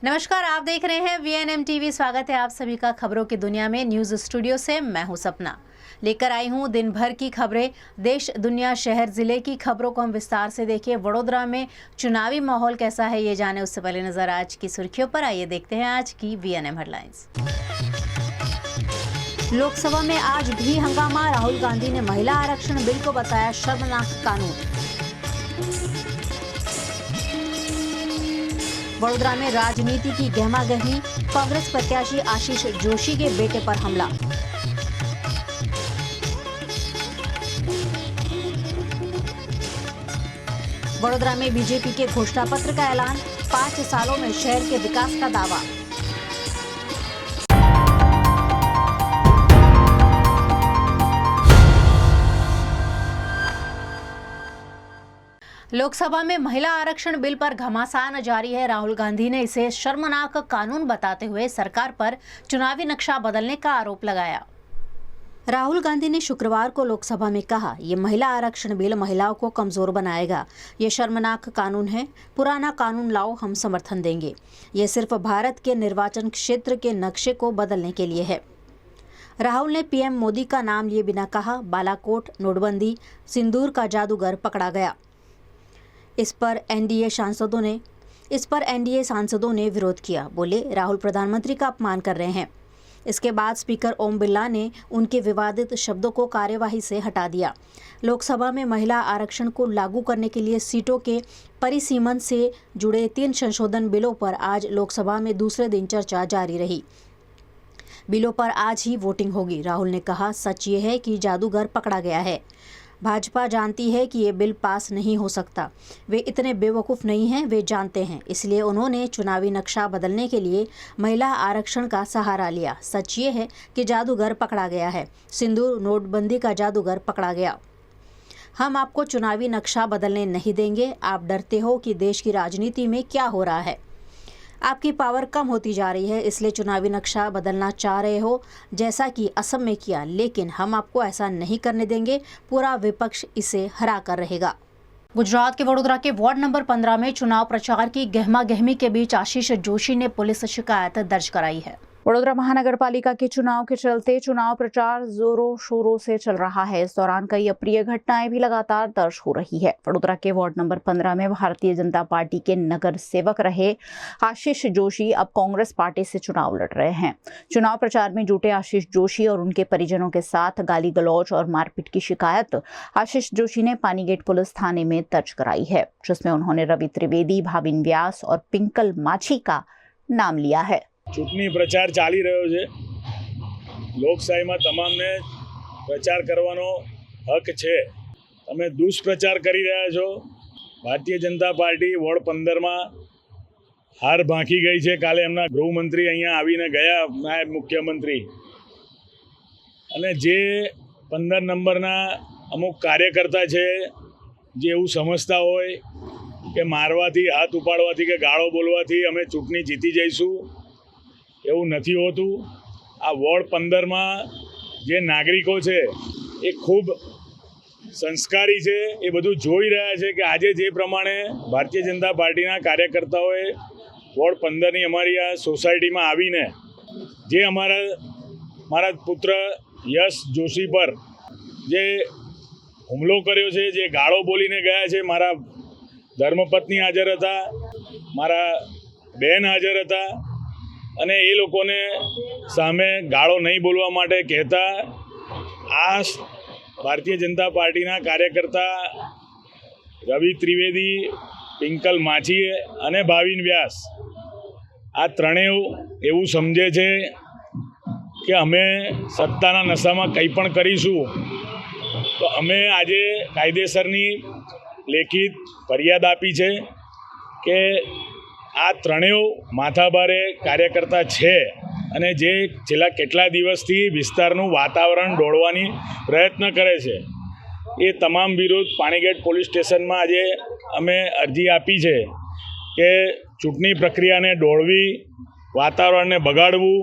नमस्कार, आप देख रहे हैं VNM टीवी। स्वागत है आप सभी का खबरों की दुनिया में। न्यूज स्टूडियो से मैं हूं सपना, लेकर आई हूं दिन भर की खबरें। देश, दुनिया, शहर, जिले की खबरों को हम विस्तार से देखिए। वडोदरा में चुनावी माहौल कैसा है, ये जाने उससे पहले नजर आज की सुर्खियों पर। आइए देखते हैं आज की VNM हेडलाइंस। लोकसभा में आज भी हंगामा। राहुल गांधी ने महिला आरक्षण बिल को बताया शर्मनाक कानून। वडोदरा में राजनीति की गहमागहमी। कांग्रेस प्रत्याशी आशीष जोशी के बेटे पर हमला। वडोदरा में बीजेपी के घोषणा पत्र का ऐलान। 5 सालों में शहर के विकास का दावा। लोकसभा में महिला आरक्षण बिल पर घमासान जारी है। राहुल गांधी ने इसे शर्मनाक कानून बताते हुए सरकार पर चुनावी नक्शा बदलने का आरोप लगाया। राहुल गांधी ने शुक्रवार को लोकसभा में कहा, ये महिला आरक्षण बिल महिलाओं को कमजोर बनाएगा। ये शर्मनाक कानून है। पुराना कानून लाओ, हम समर्थन देंगे। ये सिर्फ भारत के निर्वाचन क्षेत्र के नक्शे को बदलने के लिए है। राहुल ने पीएम मोदी का नाम लिए बिना कहा, बालाकोट, नोटबंदी, सिंदूर का जादूगर पकड़ा गया। इस पर एनडीए सांसदों ने विरोध किया। बोले, राहुल प्रधानमंत्री का अपमान कर रहे हैं। इसके बाद स्पीकर ओम बिरला ने उनके विवादित शब्दों को कार्यवाही से हटा दिया। लोकसभा में महिला आरक्षण को लागू करने के लिए सीटों के परिसीमन से जुड़े 3 संशोधन बिलों पर आज लोकसभा में दूसरे दिन चर्चा जारी रही। बिलों पर आज ही वोटिंग होगी। राहुल ने कहा, सच ये है कि जादूगर पकड़ा गया है। भाजपा जानती है कि ये बिल पास नहीं हो सकता। वे इतने बेवकूफ़ नहीं हैं, वे जानते हैं। इसलिए उन्होंने चुनावी नक्शा बदलने के लिए महिला आरक्षण का सहारा लिया। सच ये है कि जादूगर पकड़ा गया है। सिंदूर, नोटबंदी का जादूगर पकड़ा गया। हम आपको चुनावी नक्शा बदलने नहीं देंगे। आप डरते हो कि देश की राजनीति में क्या हो रहा है। आपकी पावर कम होती जा रही है, इसलिए चुनावी नक्शा बदलना चाह रहे हो, जैसा कि असम में किया। लेकिन हम आपको ऐसा नहीं करने देंगे। पूरा विपक्ष इसे हरा कर रहेगा। गुजरात के वडोदरा के वार्ड नंबर 15 में चुनाव प्रचार की गहमागहमी के बीच आशीष जोशी ने पुलिस शिकायत दर्ज कराई है। वडोदरा महानगर पालिका के चुनाव के चलते चुनाव प्रचार जोरों शोरों से चल रहा है। इस दौरान कई अप्रिय घटनाएं भी लगातार दर्ज हो रही है। वडोदरा के वार्ड नंबर 15 में भारतीय जनता पार्टी के नगर सेवक रहे आशीष जोशी अब कांग्रेस पार्टी से चुनाव लड़ रहे हैं। चुनाव प्रचार में जुटे आशीष जोशी और उनके परिजनों के साथ गाली गलौज और मारपीट की शिकायत आशीष जोशी ने पानीगेट पुलिस थाने में दर्ज कराई है, जिसमें उन्होंने रवि त्रिवेदी, भाविन व्यास और पिंकल माछी का नाम लिया है। ચૂંટણી પ્રચાર ચાલી રહ્યો છે। લોકશાહીમાં તમામને પ્રચાર કરવાનો હક છે। તમે દુષ્પ્રચાર કરી રહ્યા છો। ભારતીય જનતા પાર્ટી વોર્ડ 15માં હાર ભાંકી ગઈ છે। કાલે એમના ગૃહમંત્રી અહીંયા આવીને ગયા, નાયબ મુખ્યમંત્રી, અને જે 15 નંબરના અમુક કાર્યકર્તા છે જે એવું સમજતા હોય કે મારવાથી, હાથ ઉપાડવાથી કે ગાળો બોલવાથી અમે ચૂંટણી જીતી જઈશું, એવું નથી હોતું। આ વોર્ડ 15માં જે નાગરિકો છે એ ખૂબ સંસ્કારી છે। એ બધું જોઈ રહ્યા છે કે આજે જે પ્રમાણે ભારતીય જનતા પાર્ટીના કાર્યકર્તાઓએ વોર્ડ 15ની અમારી આ સોસાયટીમાં આવીને જે મારા પુત્ર યશ જોશી પર જે હુમલો કર્યો છે, જે ગાળો બોલીને ગયા છે। મારા ધર્મપત્ની હાજર હતા, મારા બહેન હાજર હતા, અને એ લોકોને સામે ગાળો નહીં બોલવા માટે કહેતા આ ભારતીય જનતા પાર્ટીના કાર્યકર્તા રવિ ત્રિવેદી, પિંકલ માછી અને ભાવિન વ્યાસ આ ત્રણેય એવું સમજે છે કે અમે સત્તાના નશામાં કંઈ પણ કરીશું। તો અમે આજે કાયદેસરની લેખિત ફરિયાદ આપી છે કે આ ત્રણેય માથાભારે કાર્યકર્તા છે અને જે છેલ્લા કેટલા દિવસથી વિસ્તારનું વાતાવરણ દોડવાની પ્રયત્ન કરે છે। એ તમામ વિરુદ્ધ પાણીગેટ પોલીસ સ્ટેશનમાં આજે અમે અરજી આપી છે કે ચૂંટણી પ્રક્રિયાને દોડવી, વાતાવરણને બગાડવું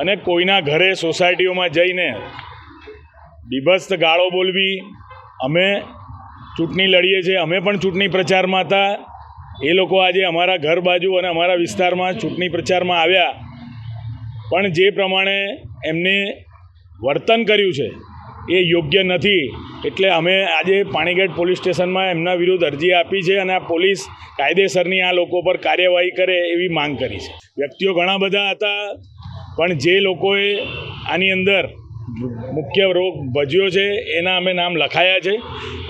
અને કોઈના ઘરે સોસાયટીઓમાં જઈને બીભત્સ ગાળો બોલવી। અમે ચૂંટણી લડીએ છીએ, અમે પણ ચૂંટણી પ્રચારમાં હતા, એ લોકો આજે અમારા ઘર બાજુ અને અમારા વિસ્તારમાં ચૂંટણી પ્રચારમાં આવ્યા, પણ જે પ્રમાણે એમને વર્તન કર્યું છે એ યોગ્ય નથી. એટલે અમે આજે પાણીગેટ પોલીસ સ્ટેશનમાં એમના વિરુદ્ધ અરજી આપી છે અને આ પોલીસ કાયદેસરની આ લોકો પર કાર્યવાહી કરે એવી માંગ કરી છે. વ્યક્તિઓ ઘણા બધા હતા, પણ જે લોકોએ આની અંદર મુખ્ય રોગ ભજ્યો છે એના અમે નામ લખાયા છે.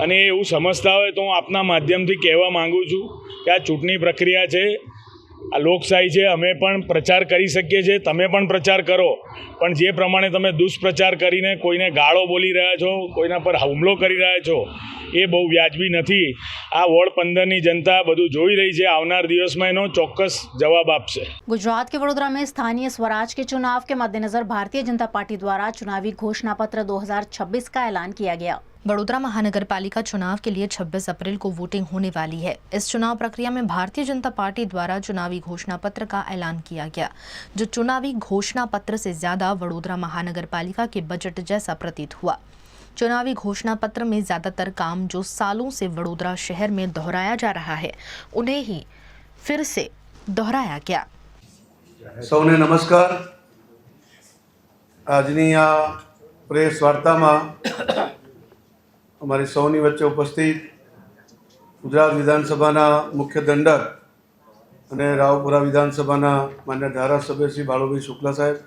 અને એવું સમજતા હોય તો હું આપના માધ્યમથી કહેવા માગું છું કે આ ચૂંટણી પ્રક્રિયા છે, આ લોકશાહી છે, અમે પણ પ્રચાર કરી શકીએ છીએ, તમે પણ પ્રચાર કરો, પણ જે પ્રમાણે તમે દુષ્પ્રચાર કરીને કોઈને ગાળો બોલી રહ્યા છો, કોઈના પર હુમલો કરી રહ્યા છો, એ બહુ વ્યાજબી નથી. આ વોર્ડ 15ની જનતા બધું જોઈ રહી છે, આવનાર દિવસમાં एनो चौक्कस जवाब आपसे। गुजरात के वडोदरा में स्थानीय स्वराज के चुनाव के मद्देनजर भारतीय जनता पार्टी द्वारा चुनावी घोषणा पत्र 2026 का ऐलान किया गया। बड़ोदरा महानगर पालिका चुनाव के लिए 26 अप्रैल को वोटिंग होने वाली है। इस चुनाव प्रक्रिया में भारतीय जनता पार्टी द्वारा चुनावी घोषणा पत्र का ऐलान किया गया, जो चुनावी घोषणा पत्र से ज्यादा वडोदरा महानगर पालिका के बजट जैसा प्रतीत हुआ। चुनावी घोषणा पत्र में ज्यादातर काम जो सालों से वडोदरा शहर में दोहराया जा रहा है, उन्हें ही फिर से दोहराया गया। સૌને નમસ્કાર। આજની આ પ્રેસ વાર્તામાં અમારી સૌની વચ્ચે ઉપસ્થિત ગુજરાત વિધાનસભાના મુખ્ય દંડક અને રાવપુરા વિધાનસભાના માન્ય ધારાસભ્ય શ્રી બાળુભાઈ શુક્લા સાહેબ,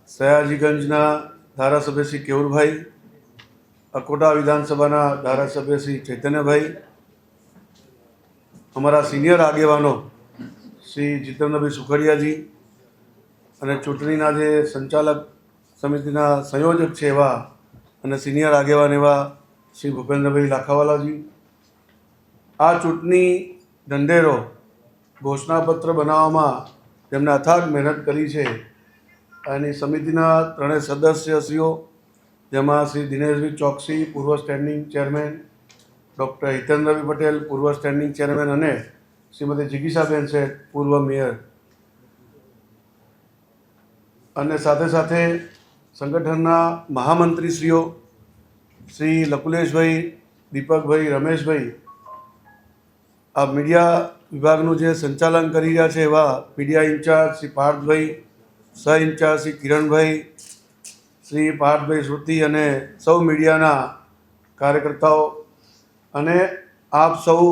સયાજીગંજના ધારાસભ્ય શ્રી કેવુરભાઈ, અકોટા વિધાનસભાના ધારાસભ્ય શ્રી ચૈતન્યભાઈ, અમારા સિનિયર આગેવાનો શ્રી જીતેન્દ્રભાઈ સુખડિયાજી અને ચૂંટણીના જે સંચાલક સમિતિના સંયોજક છે એવા અને સિનિયર આગેવાન એવા શ્રી ભૂપેન્દ્રભાઈ લાખાવાલાજી, આ ચૂંટણી ઢંઢેરો ઘોષણાપત્ર બનાવવામાં જેમણે અથાગ મહેનત કરી છે અને સમિતિના ત્રણેય સદસ્યશ્રીઓ, જેમાં શ્રી દિનેશભાઈ ચોકસી, પૂર્વ સ્ટેન્ડિંગ ચેરમેન, ડૉક્ટર હિતેન્દ્રભાઈ પટેલ, પૂર્વ સ્ટેન્ડિંગ ચેરમેન, અને શ્રીમતી જિગીશાબેન શેઠ, પૂર્વ મેયર, અને સાથે સાથે સંગઠનના મહામંત્રીશ્રીઓ શ્રી લકુલેશભાઈ, દીપકભાઈ, રમેશભાઈ, આ મીડિયા વિભાગનું જે સંચાલન કરી રહ્યા છે એવા મીડિયા ઇન્ચાર્જ શ્રી પાર્થભાઈ, સહ ઇન્ચાર્જ શ્રી કિરણભાઈ, શ્રી પાર્થભાઈ શ્રુતિ અને સૌ મીડિયાના કાર્યકર્તાઓ, અને આપ સૌ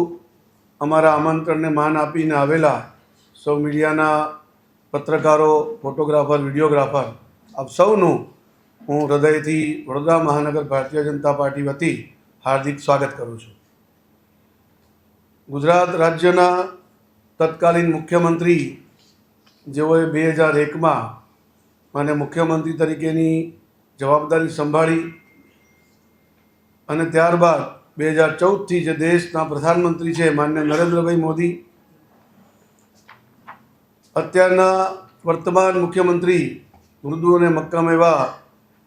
અમારા આમંત્રણને માન આપીને આવેલા સૌ મીડિયાના પત્રકારો, ફોટોગ્રાફર, વિડીયોગ્રાફર, આપ સૌનું હું હૃદયથી વડોદરા મહાનગર ભારતીય જનતા પાર્ટી વતી હાર્દિક સ્વાગત કરું છું। ગુજરાત રાજ્યના તત્કાલીન મુખ્યમંત્રી જેઓએ 2001માં મને મુખ્યમંત્રી તરીકેની જવાબદારી સંભાળી અને ત્યારબાદ 2014થી જે દેશના પ્રધાનમંત્રી છે માન્ય નરેન્દ્રભાઈ મોદી, અત્યારના વર્તમાન મુખ્યમંત્રી મૃદુ અને મક્કમ એવા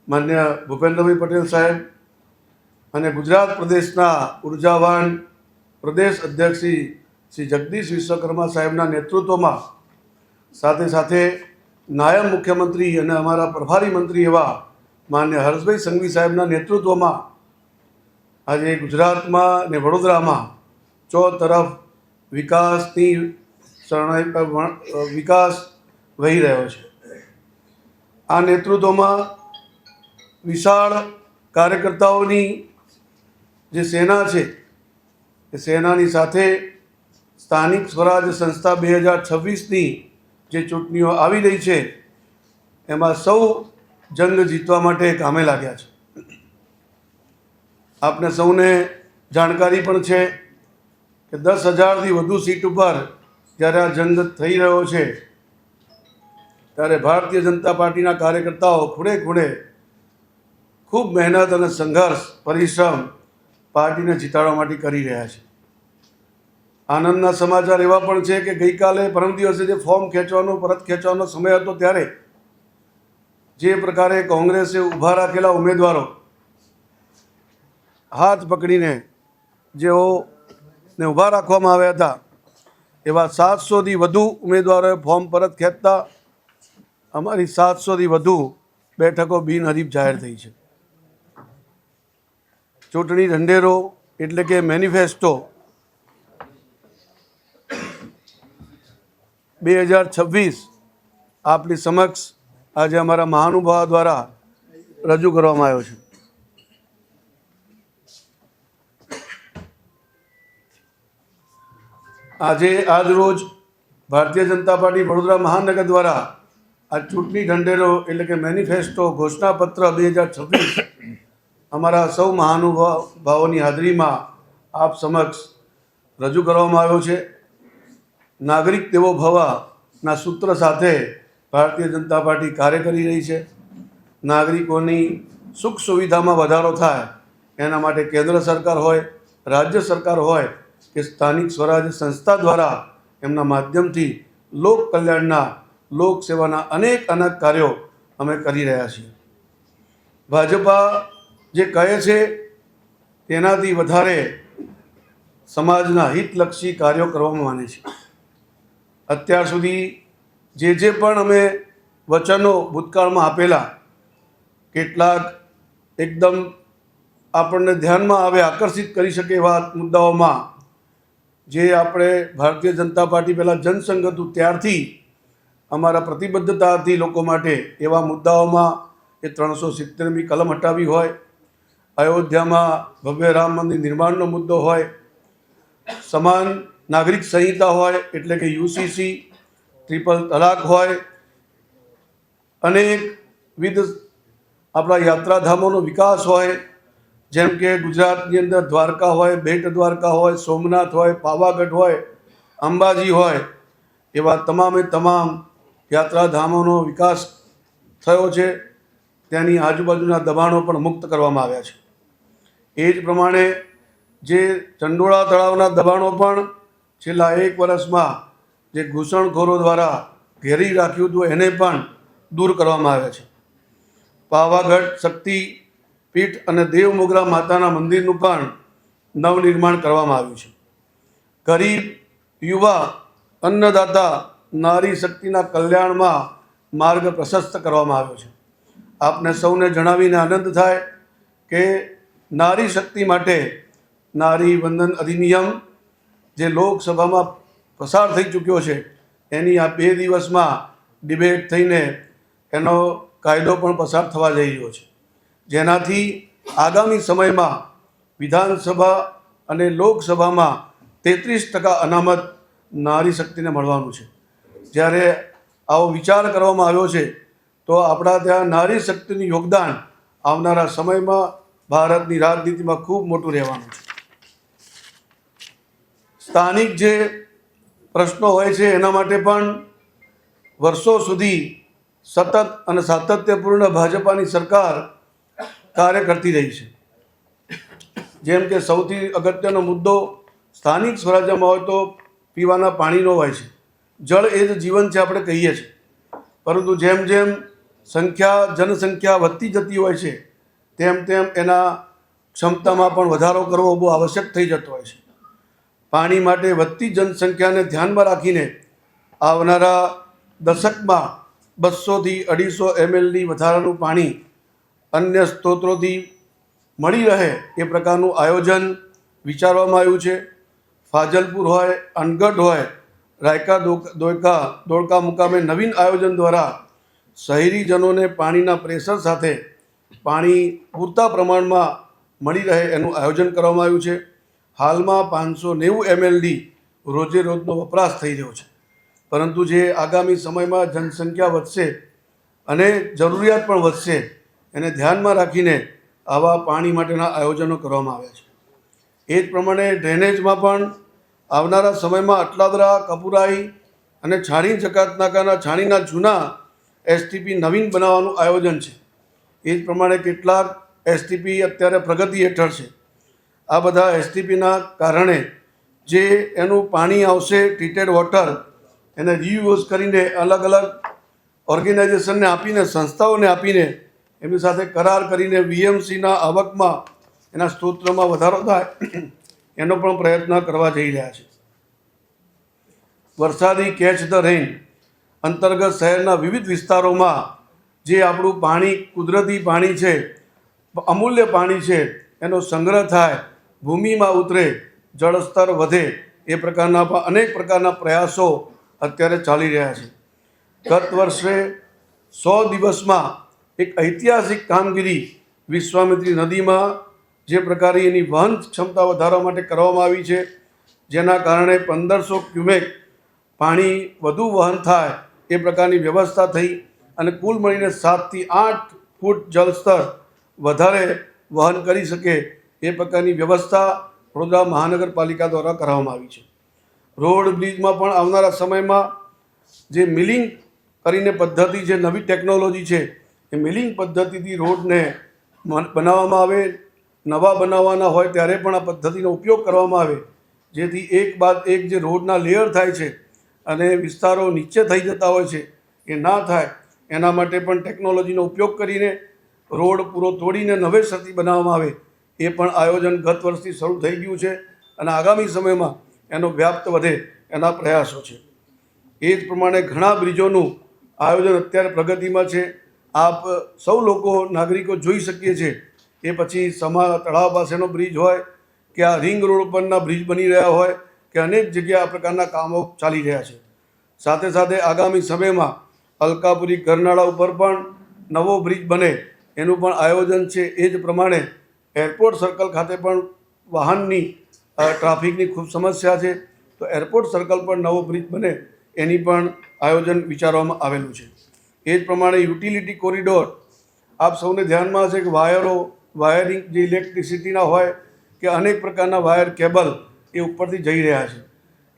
માન્ય ભૂપેન્દ્રભાઈ પટેલ સાહેબ અને ગુજરાત પ્રદેશના ઉર્જાવાન પ્રદેશ અધ્યક્ષ શ્રી જગદીશ વિશ્વકર્મા સાહેબના નેતૃત્વમાં, સાથે સાથે નાયબ મુખ્યમંત્રી અને અમારા પ્રભારી મંત્રી એવા માન્ય હર્ષભાઈ સંઘવી સાહેબના નેતૃત્વમાં આજે ગુજરાતમાં અને વડોદરામાં ચોતરફ વિકાસની વિકાસ વહી રહ્યો છે। આ નેતૃત્વમાં વિશાળ કાર્યકર્તાઓની જે સેના છે એ સેનાની સાથે સ્થાનિક સ્વરાજ સંસ્થા 2026ની જે ચૂંટણીઓ આવી રહી છે એમાં સૌ જંગ જીતવા માટે કામે લાગ્યા છે। આપને સૌને જાણકારી પણ છે કે 10,000થી વધુ સીટ ઉપર જ્યારે આ જંગ થઈ રહ્યો છે ત્યારે ભારતીય જનતા પાર્ટીના કાર્યકર્તાઓ ખૂણે ખૂણે ખૂબ મહેનત અને સંઘર્ષ, પરિશ્રમ પાર્ટીને જીતાડવા માટે કરી રહ્યા છે। આનંદના સમાચાર એવા પણ છે કે ગઈકાલે પરમ દિવસે જે ફોર્મ ખેંચવાનો, પરત ખેંચવાનો સમય હતો ત્યારે જે પ્રકારે કોંગ્રેસે ઊભા રાખેલા ઉમેદવારો હાથ પકડીને જેઓને ઊભા રાખવામાં આવ્યા હતા એવા 700થી વધુ ઉમેદવારોએ ફોર્મ પરત ખેંચતા અમારી 700થી વધુ બેઠકો બિનહરીફ જાહેર થઈ છે। ચૂંટણી ઢંઢેરો એટલે કે મેનિફેસ્ટો 2026 આપની સમક્ષ આજે અમારા મહાનુભાવો દ્વારા રજૂ કરવામાં આવ્યો છે. આજરોજ ભારતીય જનતા પાર્ટી વડોદરા મહાનગર દ્વારા આ ચૂંટણી ઢંઢેરો એટલે કે મેનિફેસ્ટો ઘોષણાપત્ર 2026 અમારા સૌ મહાનુભાવોની હાજરીમાં આપ સમક્ષ રજૂ કરવામાં આવ્યો છે. નાગરિક દેવો ભવના સૂત્ર સાથે ભારતીય જનતા પાર્ટી કાર્ય કરી રહી છે. નાગરિકોની સુખ સુવિધામાં વધારો થાય એના માટે કેન્દ્ર સરકાર હોય, રાજ્ય સરકાર હોય કે સ્થાનિક સ્વરાજ્ય સંસ્થા દ્વારા એમના માધ્યમથી લોક કલ્યાણના, લોક સેવાના અનેક કાર્યો અમે કરી રહ્યા છીએ. ભાજપા જે કહે છે તેનાથી વધારે સમાજના હિતલક્ષી કાર્યો કરવામાં માને છે. અત્યાર સુધી જે પણ અમે વચનો ભૂતકાળમાં આપેલા, કેટલાક એકદમ આપણને ધ્યાનમાં આવે, આકર્ષિત કરી શકે એવા મુદ્દાઓમાં જે આપણે ભારતીય જનતા પાર્ટી પહેલાં જનસંઘ હતું ત્યારથી અમારા પ્રતિબદ્ધતા હતી લોકો માટે, એવા મુદ્દાઓમાં એ 370મી કલમ હટાવી હોય, અયોધ્યામાં ભવ્ય રામ મંદિર નિર્માણનો મુદ્દો હોય, સમાન નાગરિક સંહિતા હોય એટલે કે UCC, ટ્રિપલ તલાક હોય, અનેકવિધ આપણા યાત્રાધામોનો વિકાસ હોય, જેમ કે ગુજરાતની અંદર દ્વારકા હોય, બેટ દ્વારકા હોય, સોમનાથ હોય, પાવાગઢ હોય, અંબાજી હોય, એવા તમામે તમામ યાત્રાધામોનો વિકાસ થયો છે. તેની આજુબાજુના દબાણો પણ મુક્ત કરવામાં આવ્યા છે. એ જ પ્રમાણે જે ચંડોળા તળાવના દબાણો પણ છેલ્લા 1 વર્ષમાં જે ઘૂસણખોરો દ્વારા ઘેરી રાખ્યું હતું એને પણ દૂર કરવામાં આવ્યા છે. પાવાગઢ શક્તિપીઠ અને દેવમોગરા માતાના મંદિરનું પણ નવનિર્માણ કરવામાં આવ્યું છે. ગરીબ, યુવા, અન્નદાતા, નારી શક્તિના કલ્યાણમાં માર્ગ પ્રશસ્ત કરવામાં આવ્યો છે. આપને સૌને જણાવીને આનંદ થાય કે નારી શક્તિ માટે નારી વંદન અધિનિયમ જે લોકસભામાં પસાર થઈ ચૂક્યો છે એની આ 2 દિવસમાં ડિબેટ થઈને એનો કાયદો પણ પસાર થવા જઈ રહ્યો છે, જેનાથી આગામી સમયમાં વિધાનસભા અને લોકસભામાં 33% અનામત નારી શક્તિને મળવાનું છે. જ્યારે આવો વિચાર કરવામાં આવ્યો છે તો આપણા ત્યાં નારી શક્તિનું યોગદાન આવનારા સમયમાં ભારતની રાજનીતિમાં ખૂબ મોટું રહેવાનું છે. સ્થાનિક જે પ્રશ્નો હોય છે એના માટે પણ વર્ષો સુધી સતત અને સાતત્યપૂર્ણ ભાજપાની સરકાર કાર્ય કરતી રહી છે. જેમ કે સૌથી અગત્યનો મુદ્દો સ્થાનિક સ્વરાજ્યમાં હોય તો પીવાના પાણીનો હોય છે. જળ એ જ જીવન છે આપણે કહીએ છીએ, પરંતુ જેમ જેમ જનસંખ્યા વધતી જતી હોય છે તેમ તેમ એના ક્ષમતામાં પણ વધારો કરવો બહુ આવશ્યક થઈ જતો હોય છે. પાણી માટે વધતી જનસંખ્યાને ધ્યાનમાં રાખીને આવનારા દશકમાં 200થી 250 mlની વધારાનું પાણી અન્ય સ્ત્રોતોથી મળી રહે એ પ્રકારનું આયોજન વિચારવામાં આવ્યું છે. ફાજલપુર હોય, અનગઢ હોય, રાયકા ધોળકા મુકામે નવીન આયોજન દ્વારા શહેરીજનોને પાણીના પ્રેશર સાથે પાણી પૂરતા પ્રમાણમાં મળી રહે એનું આયોજન કરવામાં આવ્યું છે. હાલમાં 590 ml રોજે રોજનો વપરાશ થઈ રહ્યો છે, પરંતુ જે આગામી સમયમાં જનસંખ્યા વધશે અને જરૂરિયાત પણ વધશે એને ધ્યાનમાં રાખીને આવા પાણી માટેના આયોજનો કરવામાં આવ્યા છે. એ જ પ્રમાણે ડ્રેનેજમાં પણ આવનારા સમયમાં અટલાદરા, કપુરાઈ અને છાણી જકાતનાકાના છાણીના જૂના STP નવીન બનાવવાનું આયોજન છે. એ જ પ્રમાણે કેટલાક STP અત્યારે પ્રગતિ હેઠળ છે. આ બધા STPના કારણે જે એનું પાણી આવશે ટ્રીટેડ વોટર એને રીયુઝ કરીને અલગ અલગ ઓર્ગેનાઇઝેશનને આપીને, સંસ્થાઓને આપીને એમની સાથે કરાર કરીને VMCના આવકમાં એના સ્ત્રોત્રમાં વધારો થાય એનો પણ પ્રયત્ન કરવા જઈ રહ્યા છે. વરસાદી કેચ ધ રેઇન અંતર્ગત શહેરના વિવિધ વિસ્તારોમાં જે આપણું પાણી, કુદરતી પાણી છે, અમૂલ્ય પાણી છે, એનો સંગ્રહ થાય, ભૂમિમાં ઉતરે, જળસ્તર વધે, એ પ્રકારના અનેક પ્રકારના પ્રયાસો અત્યારે ચાલી રહ્યા છે. ગત વર્ષે 100 દિવસમાં એક ઐતિહાસિક કામગીરી વિશ્વામિત્રી નદીમાં જે પ્રકારે એની વહન ક્ષમતા વધારવા માટે કરવામાં આવી છે, જેના કારણે 1500 ક્યુમેક પાણી વધુ વહન થાય એ પ્રકારની વ્યવસ્થા થઈ અને કુલ મળીને 7 થી 8 ફૂટ જળસ્તર વધારે વહન કરી શકે એ પ્રકારની વ્યવસ્થા વડોદરા મહાનગરપાલિકા દ્વારા કરવામાં આવી છે. રોડ બ્રિજમાં પણ આવનારા સમયમાં જે મિલિંગ કરીને પદ્ધતિ છે, નવી ટેકનોલોજી છે, એ મિલિંગ પદ્ધતિથી રોડને બનાવવામાં આવે. નવા બનાવવાના હોય ત્યારે પણ આ પદ્ધતિનો ઉપયોગ કરવામાં આવે, જેથી એક બાદ એક જે રોડના લેયર થાય છે અને વિસ્તારો નીચે થઈ જતા હોય છે એ ના થાય એના માટે પણ ટેકનોલોજીનો ઉપયોગ કરીને રોડ પૂરો તોડીને નવેસરથી બનાવવામાં આવે એ પણ આયોજન ગત વર્ષથી શરૂ થઈ ગયું છે અને આગામી સમયમાં એનો વ્યાપ્ત વધે એના પ્રયાસો છે. એ જ પ્રમાણે ઘણા બ્રિજોનું આયોજન અત્યારે પ્રગતિમાં છે. આપ સૌ લોકો નાગરિકો જોઈ શકીએ છીએ. એ પછી સમા તળાવ પાસેનો બ્રિજ હોય કે આ રિંગ રોડ પરના બ્રિજ બની રહ્યા હોય કે અનેક જગ્યાએ આ પ્રકારના કામો ચાલી રહ્યા છે. સાથે સાથે આગામી સમયમાં અલકાપુરી કરનાળા ઉપર પણ નવો બ્રિજ બને એનું પણ આયોજન છે. એ જ પ્રમાણે એરપોર્ટ સર્કલ ખાતે પણ વાહનની ટ્રાફિકની ખૂબ સમસ્યા છે, તો એરપોર્ટ સર્કલ પર નવો બ્રિજ બને એની પણ આયોજન વિચારવામાં આવેલું છે. એ જ પ્રમાણે યુટિલિટી કોરિડોર, આપ સૌને ધ્યાનમાં હશે કે વાયરિંગ જે ઇલેક્ટ્રિસિટીના હોય કે અનેક પ્રકારના વાયર કેબલ એ ઉપરથી જઈ રહ્યા છે,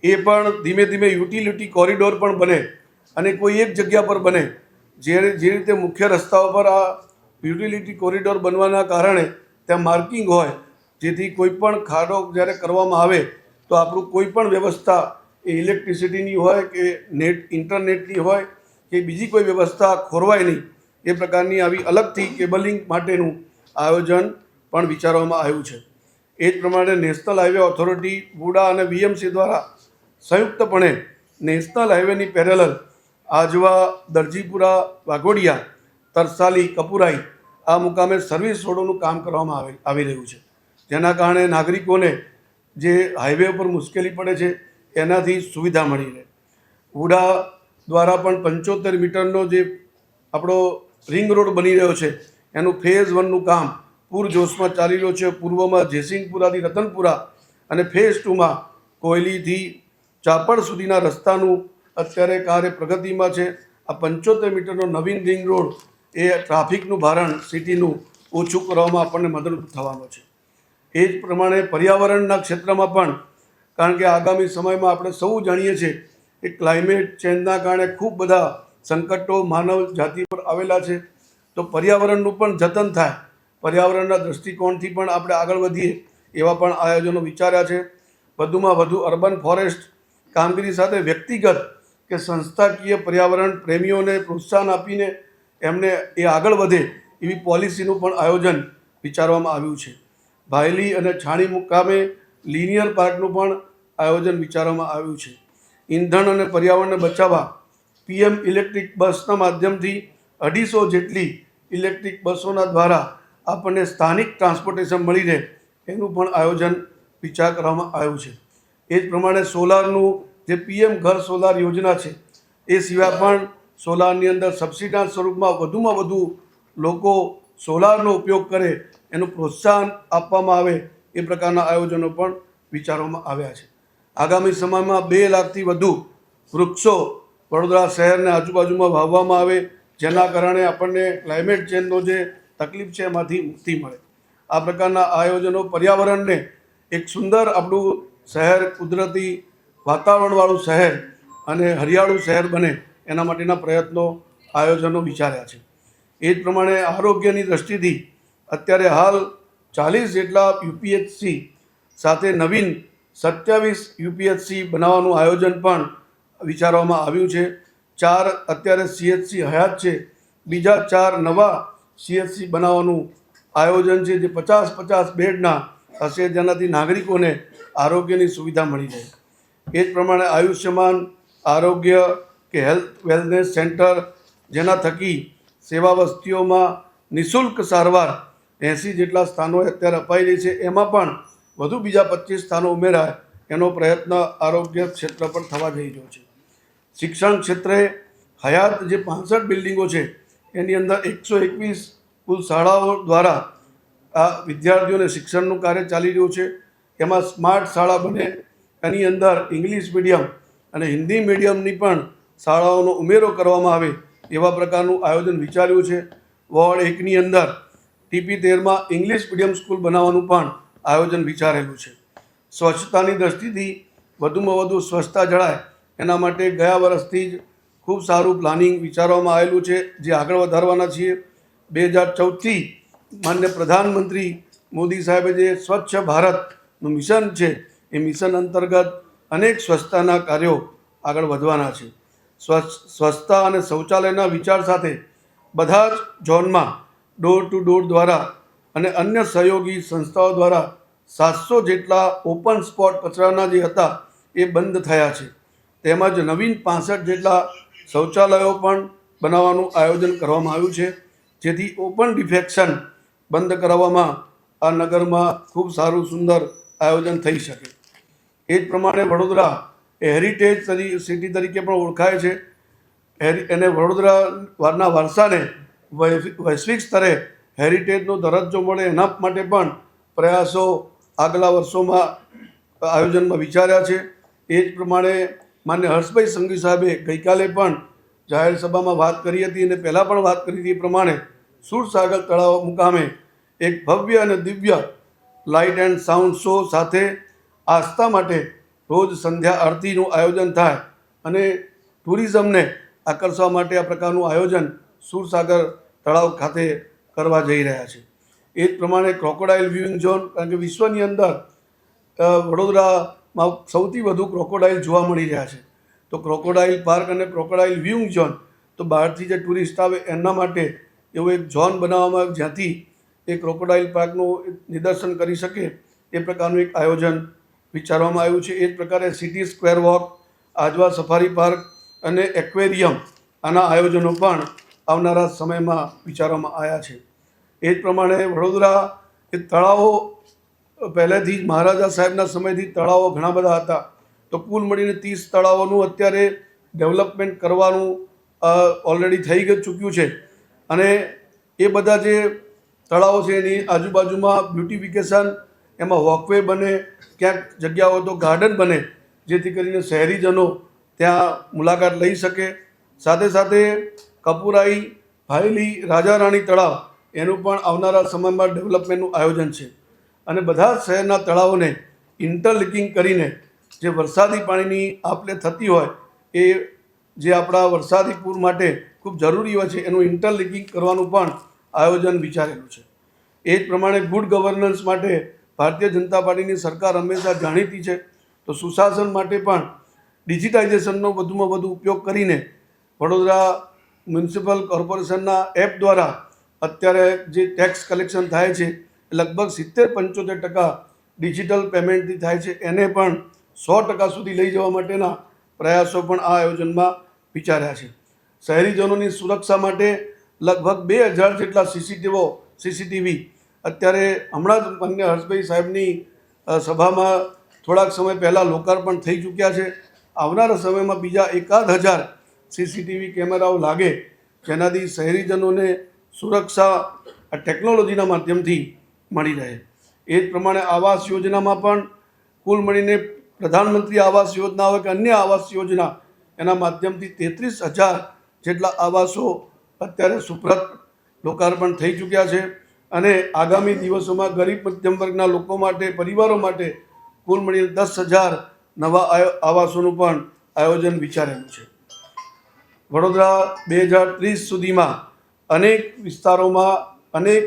એ પણ ધીમે ધીમે યુટિલિટી કોરિડોર પણ બને અને કોઈ એક જગ્યા પર બને. જે રીતે મુખ્ય રસ્તાઓ પર આ યુટિલિટી કોરિડોર બનવાના કારણે ત્યાં માર્કિંગ હોય, જેથી કોઈ પણ ખાડો જ્યારે કરવામાં આવે તો આપણું કોઈ પણ વ્યવસ્થા એ ઇલેક્ટ્રિસિટીની હોય કે ઇન્ટરનેટની હોય કે બીજી કોઈ વ્યવસ્થા ખોરવાય નહીં એ પ્રકારની આવી અલગથી કેબલિંગ માટેનું આયોજન પણ વિચારવામાં આવ્યું છે. એ જ પ્રમાણે નેશનલ હાઈવે ઓથોરિટી, વુડા અને વીએમસી દ્વારા સંયુક્તપણે નેશનલ હાઈવેની પેરેલલ આજવા, દરજીપુરા, વાઘોડિયા, તરસાલી, કપુરાઈ આ મુકામે સર્વિસ રોડોનું કામ કરવામાં આવી રહ્યું છે, જેના કારણે નાગરિકોને જે હાઈવે ઉપર મુશ્કેલી પડે છે એનાથી સુવિધા મળી રહે. વુડા દ્વારા પણ 75 મીટરનો જે આપણો રિંગ રોડ બની રહ્યો છે એનું ફેઝ 1નું કામ પૂરજોશમાં ચાલી રહ્યું છે. પૂર્વમાં જેસિંગપુરાથી રતનપુરા અને ફેઝ 2માં કોયલીથી ચાપડ સુધીના રસ્તાનું અત્યારે કાર્ય પ્રગતિમાં છે. આ 75 મીટરનો નવીન રિંગ રોડ એ ટ્રાફિકનું ભારણ સિટીનું ઓછું કરવામાં આપણને મદદરૂપ થવાનો છે. એ જ પ્રમાણે પર્યાવરણના ક્ષેત્રમાં પણ, કારણ કે આગામી સમયમાં આપણે સૌ જાણીએ છીએ કે ક્લાઇમેટ ચેન્જના કારણે ખૂબ બધા સંકટો માનવ જાતિ પર આવેલા છે, તો પર્યાવરણનું પણ જતન થાય, પર્યાવરણના દૃષ્ટિકોણથી પણ આપણે આગળ વધીએ એવા પણ આયોજનો વિચાર્યા છે. વધુમાં વધુ અર્બન ફોરેસ્ટ કામગીરી સાથે વ્યક્તિગત કે સંસ્થાકીય પર્યાવરણ પ્રેમીઓને પ્રોત્સાહન આપીને એમને એ આગળ વધે એવી પોલિસીનું પણ આયોજન વિચારવામાં આવ્યું છે. ભાયલી અને છાણી મુકામે લિનિયર પાર્કનું પણ આયોજન વિચારવામાં આવ્યું છે. ઈંધણ અને પર્યાવરણને બચાવવા PM ઇલેક્ટ્રિક બસના માધ્યમથી 250 જેટલી ઇલેક્ટ્રિક બસોના દ્વારા આપણને સ્થાનિક ટ્રાન્સપોર્ટેશન મળી રહે એનું પણ આયોજન વિચાર કરવામાં આવ્યું છે. એ જ પ્રમાણે સોલારનું જે PM ઘર સોલાર યોજના છે એ સિવાય પણ સોલારની અંદર સબસિડીના સ્વરૂપમાં વધુમાં વધુ લોકો સોલારનો ઉપયોગ કરે એનું પ્રોત્સાહન આપવામાં આવે એ પ્રકારના આયોજનો પણ વિચારવામાં આવ્યા છે. આગામી સમયમાં 2 લાખથી વધુ વૃક્ષો વડોદરા શહેરને આજુબાજુમાં વાવવામાં આવે, જેના કારણે આપણને ક્લાઇમેટ ચેન્જનો જે તકલીફ છે એમાંથી મુક્તિ મળે. આ પ્રકારના આયોજનો પર્યાવરણને એક સુંદર આપણું શહેર, કુદરતી વાતાવરણવાળું શહેર અને હરિયાળું શહેર બને એના માટેના પ્રયત્નો, આયોજનો વિચાર્યા છે. એ જ પ્રમાણે આરોગ્યની દૃષ્ટિથી અત્યારે હાલ 40 જેટલા UPHC સાથે નવીન 27 UPHC બનાવવાનું આયોજન પણ વિચારવામાં આવ્યું છે. 4 અત્યારે CHC હયાત છે, બીજા 4 નવા CHC બનાવવાનું આયોજન છે, જે 50-50 બેડના હશે, જેનાથી નાગરિકોને આરોગ્યની સુવિધા મળી રહે. એ જ પ્રમાણે આયુષ્યમાન આરોગ્ય કે હેલ્થ વેલનેસ સેન્ટર, જેના થકી સેવા વસ્તીઓમાં નિઃશુલ્ક સારવાર 80 જેટલા સ્થાનો અત્યારે અપાઈ રહી છે, એમાં પણ વધુ બીજા 25 સ્થાનો ઉમેરાય એનો પ્રયત્ન આરોગ્ય ક્ષેત્ર પર થવા જઈ રહ્યો છે. શિક્ષણ ક્ષેત્રે હયાત જે 65 બિલ્ડિંગો છે એની અંદર 121 કુલ શાળાઓ દ્વારા આ વિદ્યાર્થીઓને શિક્ષણનું કાર્ય ચાલી રહ્યું છે. એમાં સ્માર્ટ શાળા બને એની અંદર ઇંગ્લિશ મીડિયમ અને હિન્દી મીડિયમની પણ શાળાઓનો ઉમેરો કરવામાં આવે એવા પ્રકારનું આયોજન વિચાર્યું છે. વોર્ડ 1ની અંદર TP 13માં ઇંગ્લિશ મીડિયમ સ્કૂલ બનાવવાનું પણ આયોજન વિચારેલું છે. સ્વચ્છતાની દ્રષ્ટિથી વધુમાં વધુ સ્વચ્છતા જળાય એના માટે ગયા વર્ષથી જ ખૂબ સારું પ્લાનિંગ વિચારવામાં આવેલું છે, જે આગળ વધારવાના છીએ. 2014થી માન્ય પ્રધાનમંત્રી મોદી સાહેબે જે સ્વચ્છ ભારતનું મિશન છે એ મિશન અંતર્ગત અનેક સ્વચ્છતાના કાર્યો આગળ વધવાના છે. સ્વચ્છતા અને શૌચાલયના વિચાર સાથે બધા જ ઝોનમાં ડોર ટુ ડોર દ્વારા અને અન્ય સહયોગી સંસ્થાઓ દ્વારા 700 જેટલા ઓપન સ્પોટ કચરાના જે હતા એ બંધ થયા છે. તેમજ નવીન 65 જેટલા શૌચાલયો પણ બનાવવાનું આયોજન કરવામાં આવ્યું છે, જેથી ઓપન ડિફેક્શન બંધ કરાવવામાં આ નગરમાં ખૂબ સારું સુંદર આયોજન થઈ શકે. એ જ પ્રમાણે વડોદરા હેરિટેજ સિટી તરીકે પણ ઓળખાય છે. એને વડોદરાના વારસાને વૈશ્વિક સ્તરે હેરિટેજનો દરજ્જો મળે એના માટે પણ પ્રયાસો આગલા વર્ષોમાં આયોજનમાં વિચાર્યા છે. એ જ પ્રમાણે માન્ય હર્ષભાઈ સંઘવી સાહેબે ગઈકાલે પણ જાહેર સભામાં વાત કરી હતી અને પહેલાં પણ વાત કરી હતી એ પ્રમાણે સુરસાગર તળાવ મુકામે એક ભવ્ય અને દિવ્ય લાઇટ એન્ડ સાઉન્ડ શો સાથે આસ્થા માટે રોજ સંધ્યા આરતીનું આયોજન થાય અને ટુરિઝમને આકર્ષવા માટે આ પ્રકારનું આયોજન સુરસાગર તળાવ ખાતે કરવા જઈ રહ્યા છે. એ જ પ્રમાણે ક્રોકોડાઇલ વ્યુઇંગ ઝોન, કારણ કે વિશ્વની અંદર વડોદરામાં સૌથી વધુ ક્રોકોડાઇલ જોવા મળી રહ્યા છે, તો ક્રોકોડાઇલ પાર્ક અને ક્રોકોડાઇલ વ્યુઇંગ ઝોન, તો બહારથી જે ટુરિસ્ટ આવે એમના માટે એવો એક ઝોન બનાવવામાં આવે જ્યાંથી એ ક્રોકોડાઇલ પાર્કનું નિદર્શન કરી શકે એ પ્રકારનું એક આયોજન વિચારવામાં આવ્યું છે. એ જ પ્રકારે city square walk, Ajwa safari park અને એક્વેરિયમ, આના આયોજનો પણ આવનારા સમયમાં વિચારવામાં આવ્યા છે. એ જ પ્રમાણે વડોદરા એ તળાવો પહેલેથી જ મહારાજા સાહેબના સમયથી તળાવો ઘણા બધા હતા, તો કુલ મળીને 30 તળાવોનું અત્યારે ડેવલપમેન્ટ કરવાનું ઓલરેડી થઈ ચૂક્યું છે. અને એ બધા જે તળાવો છે એની આજુબાજુમાં બ્યુટિફિકેશન, એમાં વોકવે બને, ક્યાંક જગ્યાઓ તો ગાર્ડન બને, જેથી કરીને શહેરીજનો ત્યાં મુલાકાત લઈ શકે. સાથે સાથે કપુરાઈ, ભાયલી, રાજા રાણી તળાવ એનું પણ આવનારા સમયમાં ડેવલપમેન્ટનું આયોજન છે. અને બધા જ શહેરના તળાવોને ઇન્ટરલિંકિંગ કરીને જે વરસાદી પાણીની આપલે થતી હોય એ જે આપણા વરસાદી પૂર માટે ખૂબ જરૂરી હોય છે એનું ઇન્ટરલિંકિંગ કરવાનું પણ આયોજન વિચારેલું છે. એ જ પ્રમાણે ગુડ ગવર્નન્સ માટે ભારતીય જનતા પાર્ટીની સરકાર હંમેશા જાણીતી છે, તો સુશાસન માટે પણ ડિજિટાઇઝેશનનો વધુમાં વધુ ઉપયોગ કરીને વડોદરા મ્યુનિસિપલ કોર્પોરેશનના એપ દ્વારા અત્યારે જે ટેક્સ કલેક્શન થાય છે લગભગ 70-75% ડિજિટલ પેમેન્ટથી થાય છે, એને પણ 100% સુધી લઈ જવા માટેના પ્રયાસો પણ આ આયોજનમાં વિચાર્યા છે. શહેરીજનોની સુરક્ષા માટે લગભગ 2000 જેટલા સીસીટીવી અત્યારે હમણાં જ માન્ય હર્ષભાઈ સાહેબની સભામાં થોડાક સમય પહેલાં લોકાર્પણ થઈ ચૂક્યા છે. આવનારા સમયમાં બીજા 1000 સીસીટીવી કેમેરાઓ લાગે, જેનાથી શહેરીજનોને સુરક્ષા આ ટેકનોલોજીના માધ્યમથી મળી રહે. એ જ પ્રમાણે આવાસ યોજનામાં પણ કુલ મળીને પ્રધાનમંત્રી આવાસ યોજના હોય કે અન્ય આવાસ યોજના, એના માધ્યમથી 33,000 જેટલા આવાસો અત્યારે સુપ્રત લોકાર્પણ થઈ ચૂક્યા છે. અને આગામી દિવસોમાં ગરીબ મધ્યમ વર્ગના લોકો માટે, પરિવારો માટે કુલ મળીને 10,000 નવા આવાસોનું પણ આયોજન વિચારેલું છે. વડોદરા 2030 સુધીમાં અનેક વિસ્તારોમાં અનેક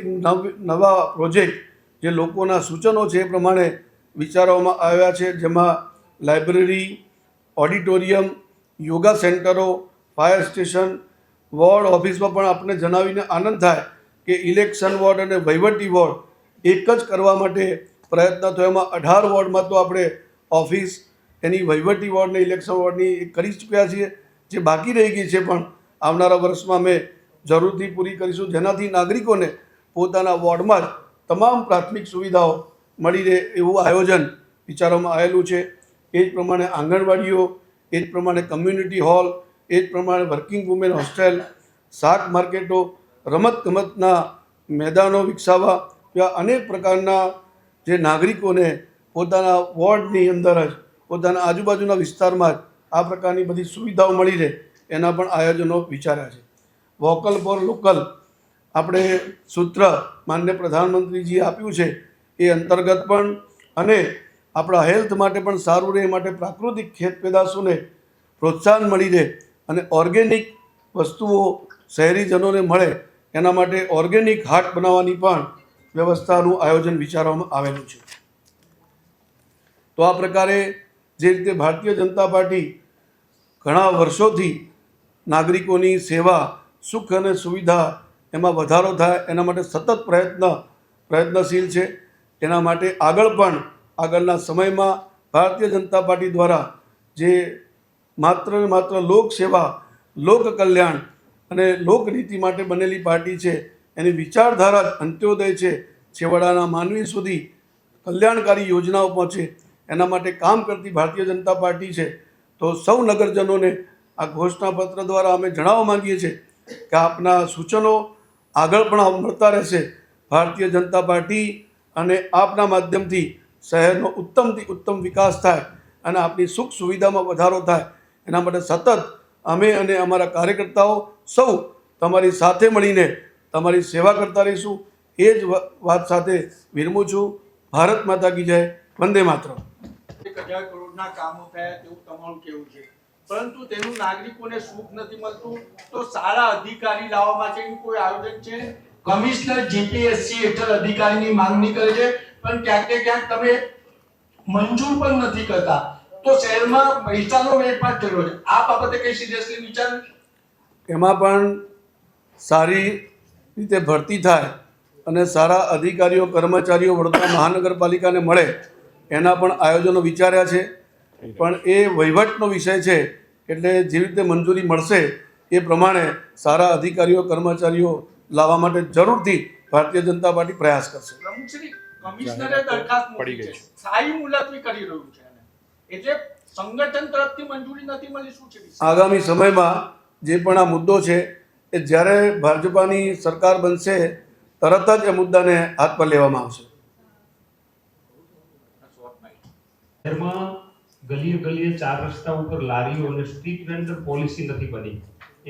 નવા પ્રોજેક્ટ જે લોકોના સૂચનો છે એ પ્રમાણે વિચારવામાં આવ્યા છે, જેમાં લાઇબ્રેરી, ઓડિટોરિયમ, યોગા સેન્ટરો, ફાયર સ્ટેશન, વોર્ડ ઓફિસમાં પણ આપણે જણાવીને આનંદ થાય કે ઇલેક્શન વોર્ડ અને વહીવટી વોર્ડ એક જ કરવા માટે પ્રયત્ન થયો. એમાં 18 વોર્ડમાં તો આપણે ઓફિસ એની વહીવટી વોર્ડને ઇલેક્શન વોર્ડની કરી ચૂક્યા છીએ. જે બાકી રહી ગઈ છે પણ આવનારા વર્ષમાં અમે જરૂરથી પૂરી કરીશું, જેનાથી નાગરિકોને પોતાના વોર્ડમાં જ તમામ પ્રાથમિક સુવિધાઓ મળી રહે એવું આયોજન વિચારવામાં આવેલું છે. એ જ પ્રમાણે આંગણવાડીઓ, એ એ જ પ્રમાણે કમ્યુનિટી હોલ, એ જ પ્રમાણે વર્કિંગ વુમેન હોસ્ટેલ, શાક માર્કેટો, રમતગમતના મેદાનો વિકસાવવા, એવા અનેક પ્રકારના જે નાગરિકોને પોતાના વોર્ડની અંદર જ, પોતાના આજુબાજુના વિસ્તારમાં જ આ પ્રકારની બધી સુવિધાઓ મળી રહે એના પણ આયોજનો વિચાર્યા છે. વોકલ ફોર લોકલ આપણે સૂત્ર માન્ય પ્રધાનમંત્રીજીએ આપ્યું છે એ અંતર્ગત પણ, અને આપણા હેલ્થ માટે પણ સારું રહે એ માટે પ્રાકૃતિક ખેત પેદાશોને પ્રોત્સાહન મળી રહે અને ઓર્ગેનિક વસ્તુઓ શહેરીજનોને મળે એના માટે ઓર્ગેનિક હાટ બનાવવાની પણ વ્યવસ્થાનું આયોજન વિચારવામાં આવેલું છે. તો આ પ્રકારે જે રીતે ભારતીય જનતા પાર્ટી ઘણા વર્ષોથી નાગરિકોની સેવા, સુખ અને સુવિધા એમાં વધારો થાય એના માટે સતત પ્રયત્નશીલ છે. એના માટે આગળ પણ આગળના સમયમાં ભારતીય જનતા પાર્ટી દ્વારા જે માત્ર ને માત્ર લોકસેવા, લોક કલ્યાણ અને લોકનીતિ માટે બનેલી પાર્ટી છે, એની વિચારધારા જ અંત્યોદય છે, છેવાડાના માનવી સુધી કલ્યાણકારી યોજનાઓ પહોંચે એના માટે કામ કરતી ભારતીય જનતા પાર્ટી છે. તો સૌ નગરજનોને આ ઘોષણાપત્ર દ્વારા અમે જણાવવા માંગીએ છીએ કે આપના સૂચનો આગળ પણ મળતા રહેશે. ભારતીય જનતા પાર્ટી અને આપના માધ્યમથી શહેરનો ઉત્તમથી ઉત્તમ વિકાસ થાય અને આપની સુખ સુવિધામાં વધારો થાય એના માટે સતત અમે અને અમારા કાર્યકર્તાઓ સૌ તમારી સાથે મળીને તમારી સેવા કરતા રહીશું. એ જ વાત સાથે વિરમું છું. ભારત માતા કી જય. વંદે માતરમ. 1000 કરોડના કામો થયા તેવું તમારું કેવું છે, પરંતુ તેનું નાગરિકોને સુખ નથી મળતું. તો સારા અધિકારી લાવવા માટેનું કોઈ આયોજન છે? કમિશનર જીપીએસસી હેઠળ અધિકારીની માંગણી કરે છે, પણ ક્યાંક ને ક્યાંક તમે મંજૂર પણ નથી કરતા. તો શહેરમાં પૈસાનો વેડફાટ થયો છે. આ બાબતે કઈ સિરિયસલી વિચાર? એમાં પણ સારી રીતે ભરતી થાય અને સારા અધિકારીઓ, કર્મચારીઓ વડોદરા મહાનગરપાલિકાને મળે એના પણ આયોજનો વિચાર્યા છે. પણ એ વહીવટનો વિષય છે, એટલે જેવી રીતે મંજૂરી મળશે એ પ્રમાણે સારા અધિકારીઓ, કર્મચારીઓ લાવવા માટે જરૂરથી ભારતીય જનતા પાર્ટી પ્રયાસ કરશે. પ્રમુખશ્રી, કમિશનરે દરખાસ્ત મૂકી છે, સ્થાયી મુલતવી કરી રહ્યું છે, એટલે સંગઠન તરફથી મંજૂરી નથી મળી. શું છે આગામી સમયમાં જે પણ આ મુદ્દો છે એ જ્યારે ભાજપાની સરકાર બનશે તરત જ એ મુદ્દાને હાથ પર લેવામાં આવશે. શહેરમાં ગલીએ ગલીએ 4 રસ્તા ઉપર લારીઓ અને સ્ટ્રીટ વેન્ડર પોલિસી નથી બની.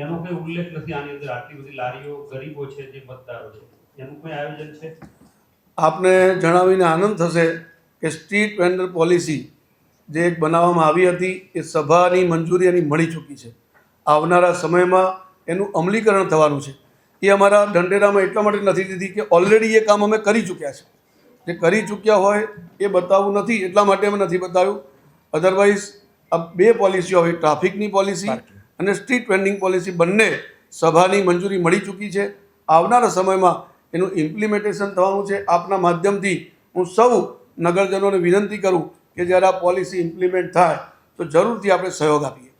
એનો કોઈ ઉલ્લેખ નથી. આની અંદર આટલી બધી લારીઓ, ગરીબો છે, જે મતદારો છે, એનું કોઈ આયોજન છે? આપને જણાવીને આનંદ થશે કે સ્ટ્રીટ વેન્ડર પોલિસી જે એક બનાવવામાં આવી હતી એ સભાની મંજૂરી એની મળી ચૂકી છે. આવનારા સમયમાં એનું અમલીકરણ થવાનું છે. એ અમારા ઢંઢેરામાં એટલા માટે નથી દીધી કે ઓલરેડી એ કામ અમે કરી ચૂક્યા છે. જે કરી ચૂક્યા હોય એ બતાવવું નથી એટલા માટે અમે નથી બતાવ્યું. અધરવાઇઝ આ 2 પોલિસીઓ આવી, ટ્રાફિકની પોલિસી અને સ્ટ્રીટ વેન્ડિંગ પોલિસી, બંને સભાની મંજૂરી મળી ચૂકી છે. આવનારા સમયમાં એનું ઇમ્પ્લિમેન્ટેશન થવાનું છે. આપના માધ્યમથી હું સૌ નગરજનોને વિનંતી કરું કે જ્યારે આ પોલિસી ઇમ્પ્લિમેન્ટ થાય તો જરૂરથી આપણે સહયોગ આપીએ.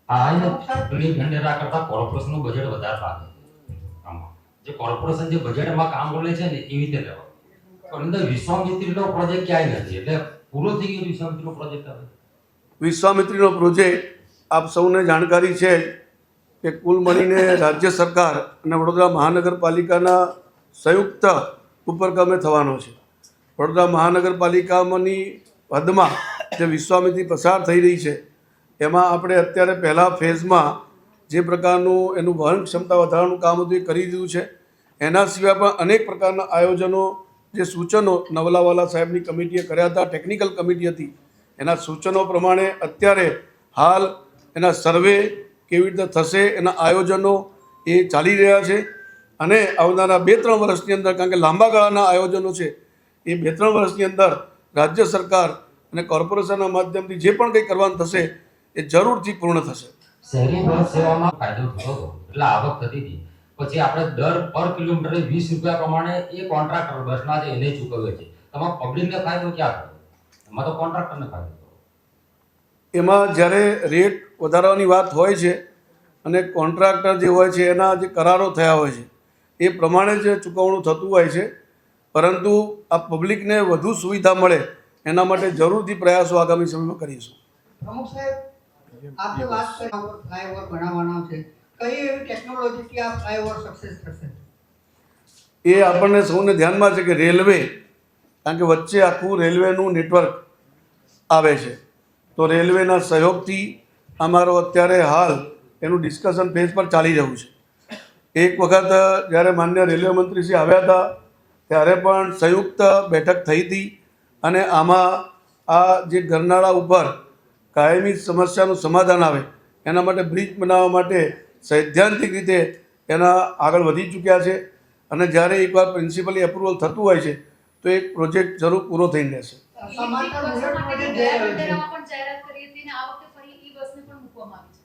ઢંઢેરા કરતા કોર્પોરેશનનું બજેટ વધારે લાગે. આમાં જે કોર્પોરેશન જે બજેટમાં કામ કરે છે ને એવી રીતે લેવા. પણ અંદર વિશ્વામિત્રીનો પ્રોજેક્ટ ક્યાંય નથી, એટલે પૂરો થઈ ગયો વિશ્વામિત્રીનો પ્રોજેક્ટ. હવે વિશ્વામિત્રીનો પ્રોજેક્ટ આપ સૌને જાણકારી છે કે કુલ મળીને રાજ્ય સરકાર અને વડોદરા મહાનગરપાલિકાના સંયુક્ત ઉપક્રમે થવાનો છે. વડોદરા મહાનગરપાલિકામાંની હદમાં જે વિશ્વામિત્રી પસાર થઈ રહી છે એમાં આપણે અત્યારે પહેલા ફેઝમાં જે પ્રકારનું એનું વહન ક્ષમતા વધારવાનું કામ હતું એ કરી દીધું છે. એના સિવાય પણ અનેક પ્રકારના આયોજનો, જે સૂચનો નવલાવાલા સાહેબની કમિટીએ કર્યા હતા, ટેકનિકલ કમિટી હતી, એના સૂચનો પ્રમાણે અત્યારે હાલ એના સર્વે કેવી રીતે થશે એના આયોજનો એ ચાલી રહ્યા છે. અને આવનારા 2-3 વર્ષની અંદર, કારણ કે લાંબા ગાળાના આયોજનો છે, એ 2-3 વર્ષની અંદર રાજ્ય સરકાર અને કોર્પોરેશનના માધ્યમથી જે પણ કંઈ કરવાનું થશે એ જરૂરથી પૂર્ણ થશે. શહેરી બસ સેવામાં ફાયદો થતો હતો, એટલે આવક થતી હતી. પછી આપણે દર પર કિલોમીટરે 20 રૂપિયા પ્રમાણે એ કોન્ટ્રાક્ટર બસના છે એને ચૂકવે છે. તમામ પબ્લિકને ફાયદો ક્યાં થયો? એમાં તો કોન્ટ્રાક્ટરને ફાયદો થયો. એમાં જ્યારે રેટ વધારવાની વાત હોય છે અને કોન્ટ્રાક્ટર જે હોય છે એના જે કરારો થયા હોય છે એ પ્રમાણે જ ચૂકવણું થતું હોય છે. પરંતુ આ પબ્લિકને વધુ સુવિધા મળે એના માટે જરૂરથી પ્રયાસો આગામી સમયમાં કરીશું. પ્રમુખ સાહેબ, આપને વાત કરી ફ્લાયઓવર બનાવવાનો છે, કઈ એવી ટેકનોલોજીથી આ ફ્લાયઓવર સક્સેસ થશે? એ આપણને સૌને ધ્યાનમાં છે કે રેલવે, કારણ કે વચ્ચે આખું રેલવેનું નેટવર્ક આવે છે, તો રેલવેના સહયોગથી અમારો અત્યારે હાલ એનું ડિસ્કશન ફેઝ પર ચાલી રહ્યું છે. એક વખત જ્યારે માન્ય રેલવે મંત્રીશ્રી આવ્યા હતા ત્યારે પણ સંયુક્ત બેઠક થઈ હતી અને આમાં આ જે ગરનાળા ઉપર કાયમી સમસ્યાનું સમાધાન આવે એના માટે બ્રિજ બનાવવા માટે સૈદ્ધાંતિક રીતે એના આગળ વધી ચૂક્યા છે અને જ્યારે એકવાર પ્રિન્સિપલી એપ્રુવલ થતું હોય છે તો એક પ્રોજેક્ટ જરૂર પૂરો થઈને રહેશે. સમાંતર બુલેટ પ્રોજેક્ટ જઈ રહ્યો છે. પણ જાહેરાત કરી હતી અને આ વખતે ફરી ઈ-બસને પણ મૂકવામાં આવી છે.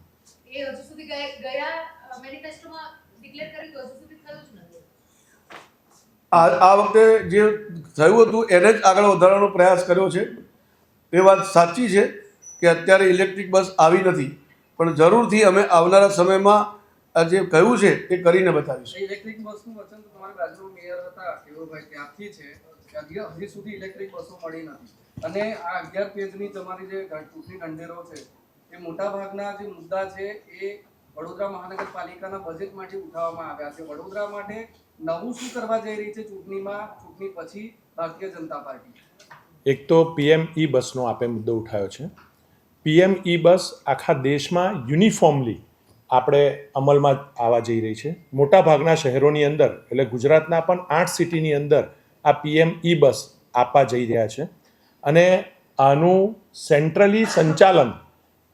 એ હજુ સુધી ગયા મેનિફેસ્ટોમાં ડિક્લેર કર્યું હતું, હજુ સુધી થયું જ નથી. આ વખતે જે થયું હતું એને જ આગળ વધારવાનો પ્રયાસ કર્યો છે. એ વાત સાચી છે કે અત્યારે ઇલેક્ટ્રિક બસ આવી નથી, પણ જરૂરથી અમે આવનારા સમયમાં આ જે કહ્યું છે એ કરીને બતાવીશું. ઇલેક્ટ્રિક બસનું વચન તો તમારા બાજુ મેયર હતા કેવુભાઈ ત્યાંથી છે કે હજી સુધી ઇલેક્ટ્રિક બસો મળી નથી. અને આ 11 પેજની તમારી જે ચૂંટણી ઢંઢેરો છે એ મોટાભાગના જે મુદ્દા છે એ વડોદરા મહાનગરપાલિકાના બજેટમાંથી ઉઠાવવામાં આવ્યા છે. વડોદરા માટે નવું શું કરવા જઈ રહી છે ચૂંટણીમાં, ચૂંટણી પછી ભારતીય જનતા પાર્ટી? એક તો પીએમ ઈ બસનો આપે મુદ્દો ઉઠાવ્યો છે. પીએમ ઈ બસ આખા દેશમાં યુનિફોર્મલી આપણે અમલમાં આવવા જઈ રહી છે. મોટાભાગના શહેરોની અંદર એટલે ગુજરાતના પણ 8 સિટીની અંદર આ પીએમ ઈ બસ આપવા જઈ રહ્યા છે અને આનું સેન્ટ્રલી સંચાલન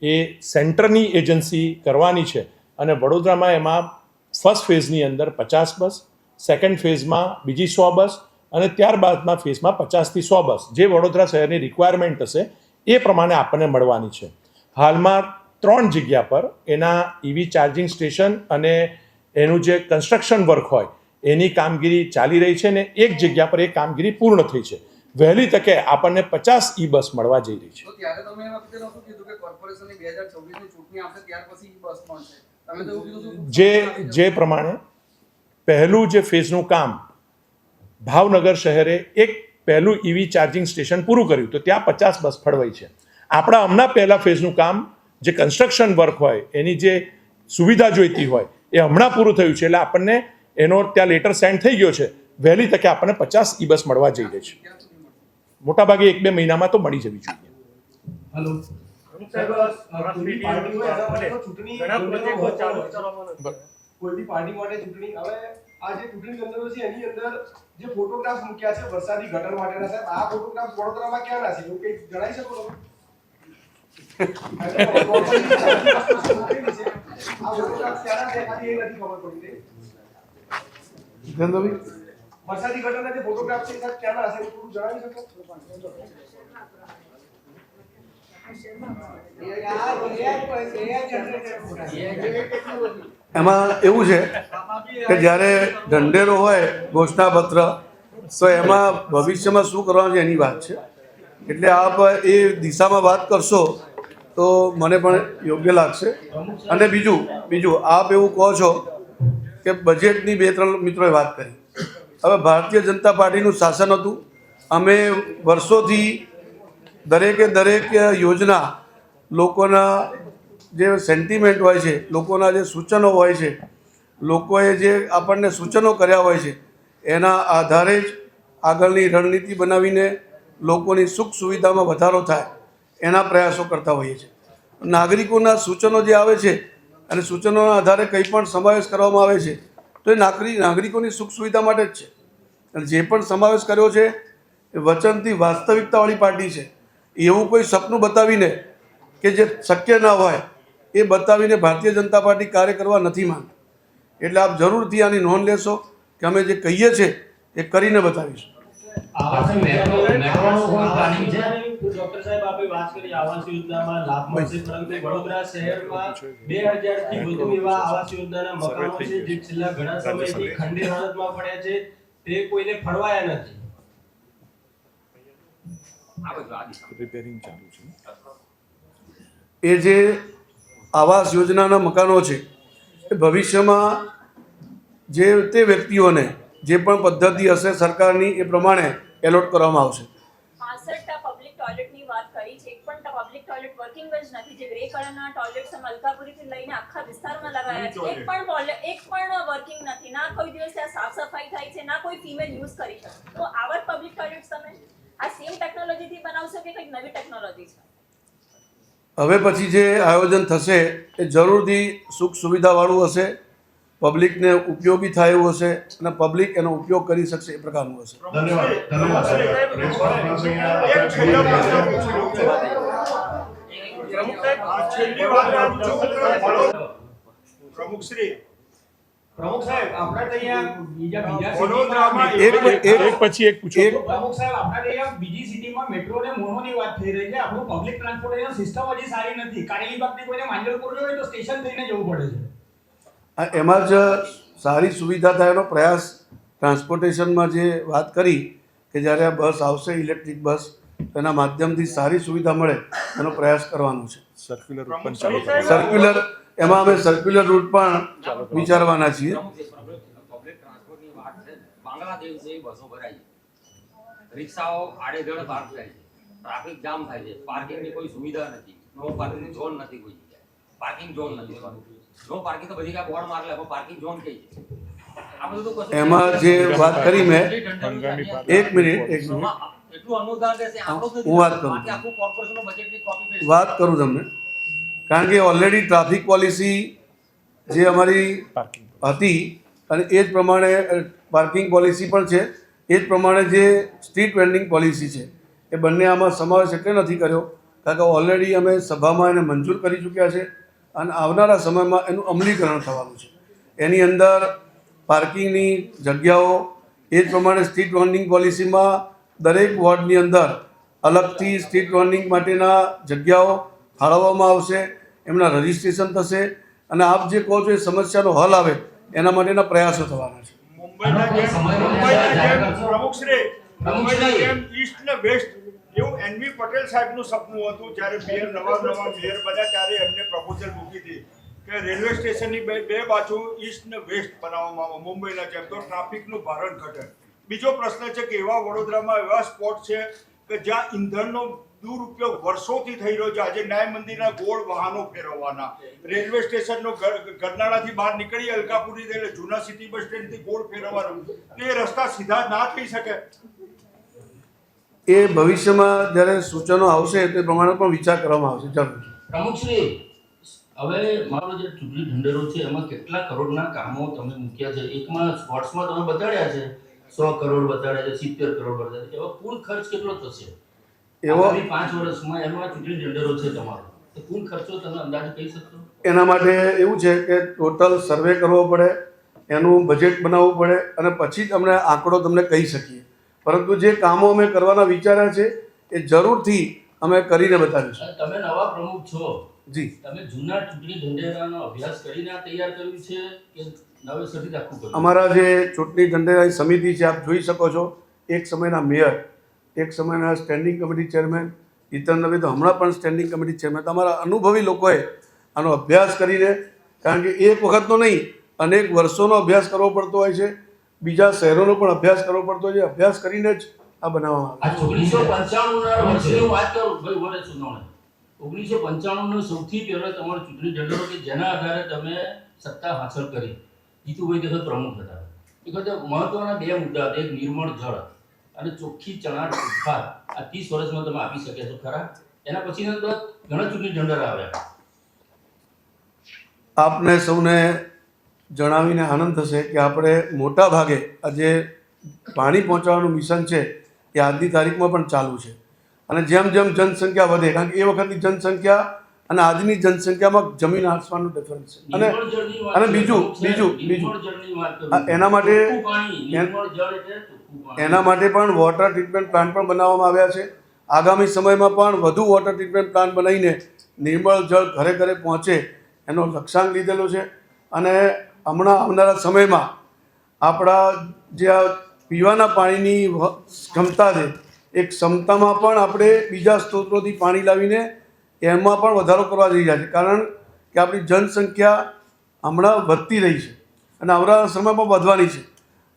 એ સેન્ટરની એજન્સી કરવાની છે અને વડોદરામાં એમાં ફર્સ્ટ ફેઝની અંદર 50 બસ, સેકન્ડ ફેઝમાં બીજી 100 બસ અને ત્યારબાદના ફેઝમાં 50થી 100 બસ જે વડોદરા શહેરની રિક્વાયરમેન્ટ હશે એ પ્રમાણે આપણને મળવાની છે. હાલમાં 3 જગ્યા પર એના ઈવી ચાર્જિંગ સ્ટેશન અને એનું જે કન્સ્ટ્રક્શન વર્ક હોય એની કામગીરી ચાલી રહી છે અને એક જગ્યા પર એ કામગીરી પૂર્ણ થઈ છે. વહેલી તકે આપણને 50 ઈ બસ મળવા જઈ રહી છે. તો ત્યારે તમે એ વખતે નહોતું કીધું કે કોર્પોરેશનની 2026ની ચૂંટણી આવશે ત્યાર પછી ઈ બસ મળશે? તમે તો એવું કીધું જે પ્રમાણે પહેલું જે ફેઝનું કામ ભાવનગર શહેરે એક પહેલું ઈવી ચાર્જિંગ સ્ટેશન પૂરું કર્યું તો ત્યાં 50 બસ ફળવાઈ છે. આપણા હમણાં પહેલા ફેઝનું કામ જે કન્સ્ટ્રક્શન વર્ક હોય એની જે સુવિધા જોઈતી હોય એ હમણાં પૂરું થયું છે એટલે આપણને એનો ત્યાં લેટર સેન્ડ થઈ ગયો છે. વહેલી તકે આપણને 50 ઈ બસ મળવા જઈ રહી છે. મોટાભાગે 1-2 મહિનામાં તો મળી જવી જોઈએ. હેલો કોઈ બી પાર્ટી માટે ચૂંટણી હવે આ જે ચૂંટણી કેન્દ્રો છે એની અંદર જે ફોટોગ્રાફ્સ મૂક્યા છે વરસાદી ગટર માટેના, સાહેબ આ ફોટોગ્રાફ્સ વડોદરામાં ક્યાં ના છે એવું કંઈ જણાવી શકો તમે? આ ફોટોગ્રાફ્સ ક્યાં છે ખાલી એ નથી ખબર પડી. વરસાદી ગટરના જે ફોટોગ્રાફ છે સાહેબ ક્યાં ના હશે એવું થોડું જણાવી શકો? એમાં એવું છે કે જ્યારે ઢંઢેરો હોય ઘોષણાપત્ર તો એમાં ભવિષ્યમાં શું કરવાનું છે એની વાત છે. એટલે આપ એ દિશામાં વાત કરશો તો મને પણ યોગ્ય લાગશે. અને બીજું આપ એવું કહો છો કે બજેટની 2-3 મિત્રોએ વાત કરી. હવે ભારતીય જનતા પાર્ટીનું શાસન હતું. અમે વર્ષોથી દરેક યોજના લોકોના જે સેન્ટિમેન્ટ હોય છે, લોકોના જે સૂચનો હોય છે, લોકોએ જે આપણને સૂચનો કર્યા હોય છે એના આધારે જ આગળની રણનીતિ બનાવીને લોકોની સુખ સુવિધામાં વધારો થાય એના પ્રયાસો કરતા હોઈએ છીએ. નાગરિકોના સૂચનો જે આવે છે અને સૂચનોના આધારે કંઈ પણ સમાવેશ કરવામાં આવે છે તો એ નાગરિકોની સુખ સુવિધા માટે જ છે. અને જે પણ સમાવેશ કર્યો છે એ વચનથી વાસ્તવિકતાવાળી પાર્ટી છે. એવું કોઈ સપનું બતાવીને કે જે શક્ય ના હોય એ બતાવીને ભારતીય જનતા પાર્ટી કાર્ય કરવા નથી માંગતી. એટલે આપ જરૂરથી આની નોંધ લેશો કે અમે જે કહીએ છીએ એ કરીને બતાવીશું. ડોક્ટર સાહેબ આપે વાત કરી આવાસ યોજનામાં લાભ મળશે, પરંતુ વડોદરા શહેરમાં 2000 થી વધુ એવા આવાસ યોજનાના મકાનો છે જે છેલ્લા ઘણા સમયથી ખંડિત હાલતમાં પડ્યા છે, તે કોઈને ફળવાયા નથી. એ જે આવાસ યોજનાના મકાનો છે એ ભવિષ્યમાં જે તે વ્યક્તિઓને જે પણ પદ્ધતિ હશે સરકારની એ પ્રમાણે એલોટ કરવામાં આવશે. 65 પબ્લિક ટોયલેટની વાત કરી છે, એક પણ પબ્લિક ટોયલેટ વર્કિંગ જ નથી. જે ગ્રે કલરના ટોયલેટ્સ અલકાપુરીથી લઈને આખા વિસ્તારમાં લગાવ્યા છે, એક પણ વર્કિંગ નથી. ના કોઈ દિવસ ત્યાં સાફ સફાઈ થાય છે, ના કોઈ ફિમેલ યુઝ કરી શકે. તો આવા પબ્લિક ટોયલેટ્સ તમે આ સેમ ટેકનોલોજીથી બનાવશો કે કંઈક નવી ટેકનોલોજી છે? હવે પછી જે આયોજન થશે એ જરૂરથી સુખ સુવિધાવાળું હશે, પબ્લિકને ઉપયોગી થાય એવું હશે અને પબ્લિક એનો ઉપયોગ કરી શકશે એ પ્રકારનું હશે. પ્રમુખ સાહેબ આપણે તો અહીંયા વડોદરામાં એક પછી એક પૂછો. પ્રમુખ સાહેબ આપણે તો અહીંયા બીજી સિટીમાં મેટ્રો ને મોનોની વાત થઈ રહી છે. આપણું પબ્લિક ટ્રાન્સપોર્ટેશન સિસ્ટમ હજી સારી નથી. કારેલીબાગથી કોઈને માંજલપુર જવું હોય તો સ્ટેશન થઈને જવું પડે છે. એમાં જ સારી સુવિધા થાય એનો પ્રયાસ ટ્રાન્સપોર્ટેશનમાં જે વાત કરી કે જ્યારે આ બસ આવશે ઇલેક્ટ્રિક બસ તેના માધ્યમથી સારી સુવિધા મળે એનો પ્રયાસ કરવાનો છે. સર્ક્યુલર રૂટ પણ ચાલુ સર્ક્યુલર એમાં અમે સર્ક્યુલર રૂટ પણ વિચારવાના છીએ. પબ્લિક ટ્રાન્સપોર્ટની વાત છે, બાંગ્લાદેશ જેવી બસો ભરાય છે, રિક્ષાઓ આડેધડ પાર્ક થાય છે, ટ્રાફિક જામ થાય છે, પાર્કિંગની કોઈ સુવિધા નથી, નો પાર્કિંગ ઝોન નથી, કોઈ જગ્યાએ પાર્કિંગ ઝોન નથી. નો પાર્કિંગ તો બધી કાંઈ બોર્ડ મારેલા પણ પાર્કિંગ ઝોન કઈ છે? આ બધું તો એમાં જે વાત કરી મેં એક મિનિટ એટલું અનુદાન રહેશે આપણું હું વાત કરું આખું કોર્પોરેશનનું બજેટની કોપી વાત કરું તમને, કારણ કે ઓલરેડી ટ્રાફિક પોલિસી જે અમારી હતી અને એ જ પ્રમાણે પાર્કિંગ પોલિસી પણ છે, એ જ પ્રમાણે જે સ્ટ્રીટ વેન્ડિંગ પોલિસી છે એ બંને આમાં સમાવેશ એટલે નથી કર્યો કારણ કે ઓલરેડી અમે સભામાં એને મંજૂર કરી ચૂક્યા છે અને આવનારા સમયમાં એનું અમલીકરણ થવાનું છે. એની અંદર પાર્કિંગની જગ્યાઓ એ જ પ્રમાણે સ્ટ્રીટ વેન્ડિંગ પોલિસીમાં દરેક વોર્ડની અંદર અલગથી સ્ટ્રીટ વેન્ડિંગ માટેના જગ્યાઓ ફાળવવામાં આવશે, એમના રજિસ્ટ્રેશન થશે અને આપ જે કહો છો એ સમસ્યાનો હલ આવે એના માટેના પ્રયાસો થવાના છે. મુંબઈના જેમ ઈસ્ટ ને વેસ્ટ એવું એનવી પટેલ સાહેબનું સપનું હતું. જ્યારે મેયર નવા મેયર બન્યા ત્યારે એમને પ્રપોઝલ મૂકી હતી કે રેલવે સ્ટેશનની બે બાજુ ઈસ્ટ ને વેસ્ટ બનાવવામાં આવે મુંબઈના જેમ, તો ટ્રાફિકનું ભારણ ઘટે. બીજો પ્રશ્ન છે કે એવા વડોદરામાં એવા સ્પોટ છે કે જ્યાં ઈંધણનો દુરુપયોગ વર્ષોથી થઈ રહ્યો છે. આજે ન્યાય મંદિરના ગોળ વાહનો ફેરવવાના, રેલવે સ્ટેશનનો ગરનાળાથી બહાર નીકળી અલકાપુરી એટલે જૂના સિટી બસ સ્ટેન્ડથી ગોળ ફેરવવાનો, તો એ રસ્તા સીધા ના થઈ શકે. એ ભવિષ્યમાં જ્યારે સૂચનો આવશે તે પ્રમાણે પણ વિચાર કરવામાં આવશે. જરૂર. પ્રમુખશ્રી, હવે મારો જે ચૂંટણી ઢંઢેરો છે એમાં કેટલા કરોડના કામો તમે મૂક્યા છે? એકમાં સ્પોર્ટ્સમાં તમે બતાડ્યા છે 100 કરોડ બતાડ્યા છે, 70 કરોડ બતાડ્યા છે. એવો કુલ ખર્ચ કેટલો થશે એવો 5 વર્ષમાં? એનો આ ચૂંટણી ઢંઢેરો છે તમારો, તો કુલ ખર્ચો તમે અંદાજે કહી શકશો? એના માટે એવું છે કે ટોટલ સર્વે કરવો પડે, એનું બજેટ બનાવવું પડે અને પછી જ અમને આંકડો તમને કહી શકીએ. પરંતુ જે કામો અમે કરવાના વિચાર્યા છે એ જરૂરથી અમે કરીને બતાવીશું. તમે નવા પ્રમુખ છો જી, તમે જૂના ચૂંટણી ઢંઢેરાનો અભ્યાસ કરીને આ તૈયાર કર્યું છે કે નવેસરથી આખું કર્યું? અમારા જે ચૂંટણી ઢંઢેરાની સમિતિ છે આપ જોઈ શકો છો, એક સમયના મેયર, એક સમયના standing committee chairman, Jitan Dave તો હમણાં પણ સ્ટેન્ડિંગ કમિટી ચેરમેન, તમારા અનુભવી લોકોએ આનો અભ્યાસ કરીને, કારણ કે એક વખતનો નહીં અનેક વર્ષોનો અભ્યાસ કરવો પડતો હોય છે, બીજા શહેરોનો પણ અભ્યાસ કરવો પડતો હોય છે, અભ્યાસ કરીને જ આ બનાવવામાં આવે. 1995 વર્ષની વાત કરું ભાઈ, વર્ષ સુનાવણી 1995 સૌથી પહેલો તમારો ચૂંટણી ઢંઢેરો કે જેના આધારે તમે સત્તા હાંસલ કરી. જીતુભાઈ દેખત પ્રમુખ હતા. એ વખતે મહત્વના 2 મુદ્દા હતા, એક નિર્મળ જળ અને ચોખ્ખી ચણાટ ઉત્પાદ. આ 30 વર્ષમાં તમે આપી શક્યા છો ખરા? એના પછીના તો ઘણા ચૂંટણી ઢંઢેરા આવ્યા. આપને સૌને જણાવીને આનંદ થશે કે આપણે મોટા ભાગે આ જે પાણી પહોંચાડવાનું મિશન છે એ આજની તારીખમાં પણ ચાલુ છે અને જેમ જેમ જનસંખ્યા વધે, કારણ કે એ વખતની જનસંખ્યા અને આજની જનસંખ્યામાં જમીન આસમાનનું ડિફરન્સ છે. અને બીજું એના માટે પણ વોટર ટ્રીટમેન્ટ પ્લાન્ટ પણ બનાવવામાં આવ્યા છે. આગામી સમયમાં પણ વધુ વોટર ટ્રીટમેન્ટ પ્લાન્ટ બનાવીને નિર્મળ જળ ઘરે ઘરે પહોંચે એનો લક્ષ્યાંક લીધેલો છે. અને હમણાં આવનારા સમયમાં આપણા જે આ પીવાના પાણીની ક્ષમતા છે એ ક્ષમતામાં પણ આપણે બીજા સ્ત્રોતોથી પાણી લાવીને એમાં પણ વધારો કરવા જઈ રહ્યા છે. કારણ કે આપણી જનસંખ્યા હમણાં વધતી રહી છે અને આવનારા સમયમાં વધવાની છે.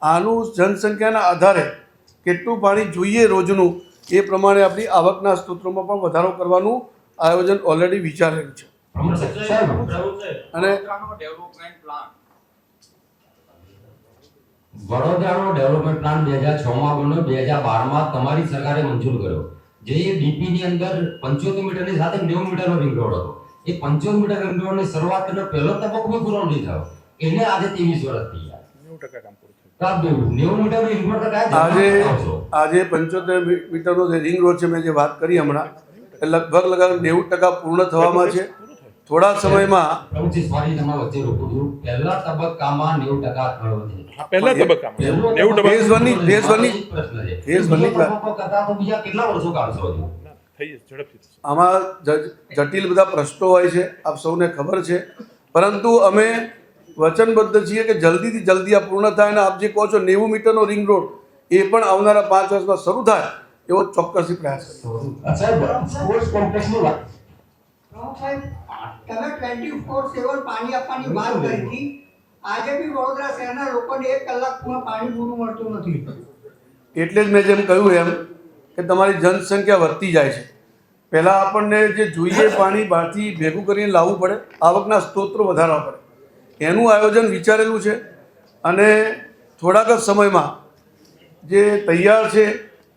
આનું જનસંખ્યાના આધારે કેટલું પાણી જોઈએ રોજનું એ પ્રમાણે આપણી આવકના સ્ત્રોતોમાં પણ વધારો કરવાનું આયોજન ઓલરેડી વિચારેલું છે. અને ડેવલપમેન્ટ પ્લાન વડોદરાનો ડેવલપમેન્ટ પ્લાન 2006માં બન્યો, 2012માં તમારી સરકારે મંજૂર કર્યો. જે ડીપી ની અંદર 75 મીટરની સાથે 90 મીટરનો રિંગ રોડ હતો. એ 75 મીટર રિંગ રોડની શરૂઆત કરીને પહેલો તબક્કો પૂરો નહીં થયો. એને આજે 23 વર્ષ થઈ ગયા. 90% કામ પૂરું થયું. 90 મીટર રિંગ રોડ આજે 75 મીટરનો જે રિંગ રોડ છે, મેં જે વાત કરી હમણાં, એ લગભગ 90% પૂર્ણ થવામાં છે. થોડા સમયમાં પ્રમુખજી સોરી તમે વચ્ચે રોકું છું. પહેલા તબક્કામાં 90% થયો છે. પહેલા તબક્કામાં ફેઝ 1 ની કરતા તો બીજા કેટલા વર્ષો કાઢશો હજુ? આમાં જટિલ બધા પ્રશ્નો હોય છે, આપ સૌને ખબર છે, પરંતુ અમે વચનબદ્ધ છીએ કે જલ્દીથી જલ્દી આ પૂર્ણ થાય. અને આપ જે કહો છો 90 મીટરનો રિંગ રોડ, એ પણ આવનારા 5 વર્ષમાં શરૂ થાય એવો ચોક્કસથી પ્રયાસ પ્રમુખ સાહેબ, તમે 24/7 પાણી આપવાની વાત કરી હતી. આજે બી વડોદરા શહેરના લોકોને 1 કલાક પાણી પૂરું મળતું નથી. એટલે જ મેં જેમ કહ્યું એમ કે તમારી જનસંખ્યા વધતી જાય છે. પહેલાં આપણને જે જોઈએ પાણી બહારથી ભેગું કરીને લાવવું પડે, આવકના સ્ત્રોતો વધારવા પડે. એનું આયોજન વિચારેલું છે અને થોડાક જ સમયમાં જે તૈયાર છે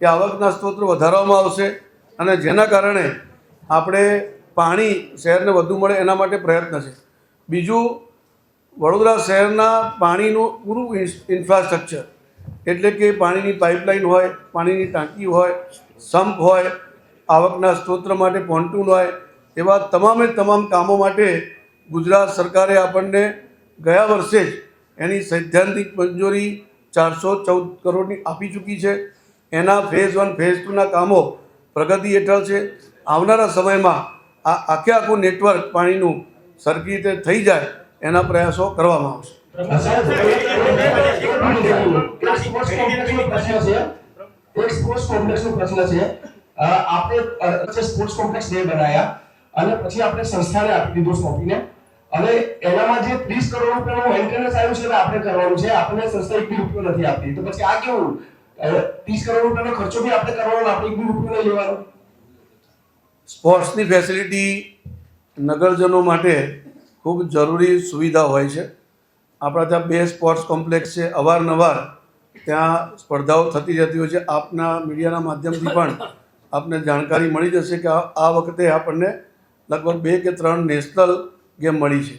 એ આવકના સ્ત્રોતો વધારવામાં આવશે અને જેના કારણે આપણે પાણી શહેરને વધુ મળે એના માટે પ્રયત્ન છે. બીજું, વડોદરા શહેરના પાણીનું પૂરું ઇન્ફ્રાસ્ટ્રક્ચર, એટલે કે પાણીની પાઇપલાઇન હોય, પાણીની ટાંકી હોય, સંપ હોય, આવકના સ્ત્રોત માટે પોન્ટૂન હોય, એવા તમામ કામો માટે ગુજરાત સરકારે આપણને ગયા વર્ષે જ એની સૈદ્ધાંતિક મંજૂરી 414 કરોડની આપી ચૂકી છે. એના ફેઝ 1 ફેઝ 2ના કામો પ્રગતિ હેઠળ છે. આવનારા સમયમાં આ આખું નેટવર્ક પાણીનું સરખી રીતે થઈ જાય એના પ્રયાસો કરવામાં આવશે. આપણે સ્પોર્ટ્સ કોમ્પ્લેક્સ ડે બનાયા અને પછી આપણે સંસ્થાને આપી દીધું સોંપીને, અને એનામાં જે 30 કરોડ રૂપિયાનું મેન્ટેનન્સ આવ્યું છે આપણે કરવાનું છે. આપણને સંસ્થા 1 રૂપિયો નથી આપતી. તો પછી આ કેવું? 30 કરોડ રૂપિયાનો ખર્ચો બી આપણે કરવાનો, આપણે 1 રૂપિયો નહીં લેવાનો. સ્પોર્ટ્સની ફેસિલિટી નગરજનો માટે ખૂબ જરૂરી સુવિધા હોય છે. આપણા ત્યાં 2 સ્પોર્ટ્સ કોમ્પ્લેક્સ છે. અવારનવાર ત્યાં સ્પર્ધાઓ થતી રહેતી હોય છે. આપના મીડિયાના માધ્યમથી પણ આપને જાણકારી મળી જશે કે આ વખતે આપણને લગભગ 2 કે 3 નેશનલ ગેમ મળી છે.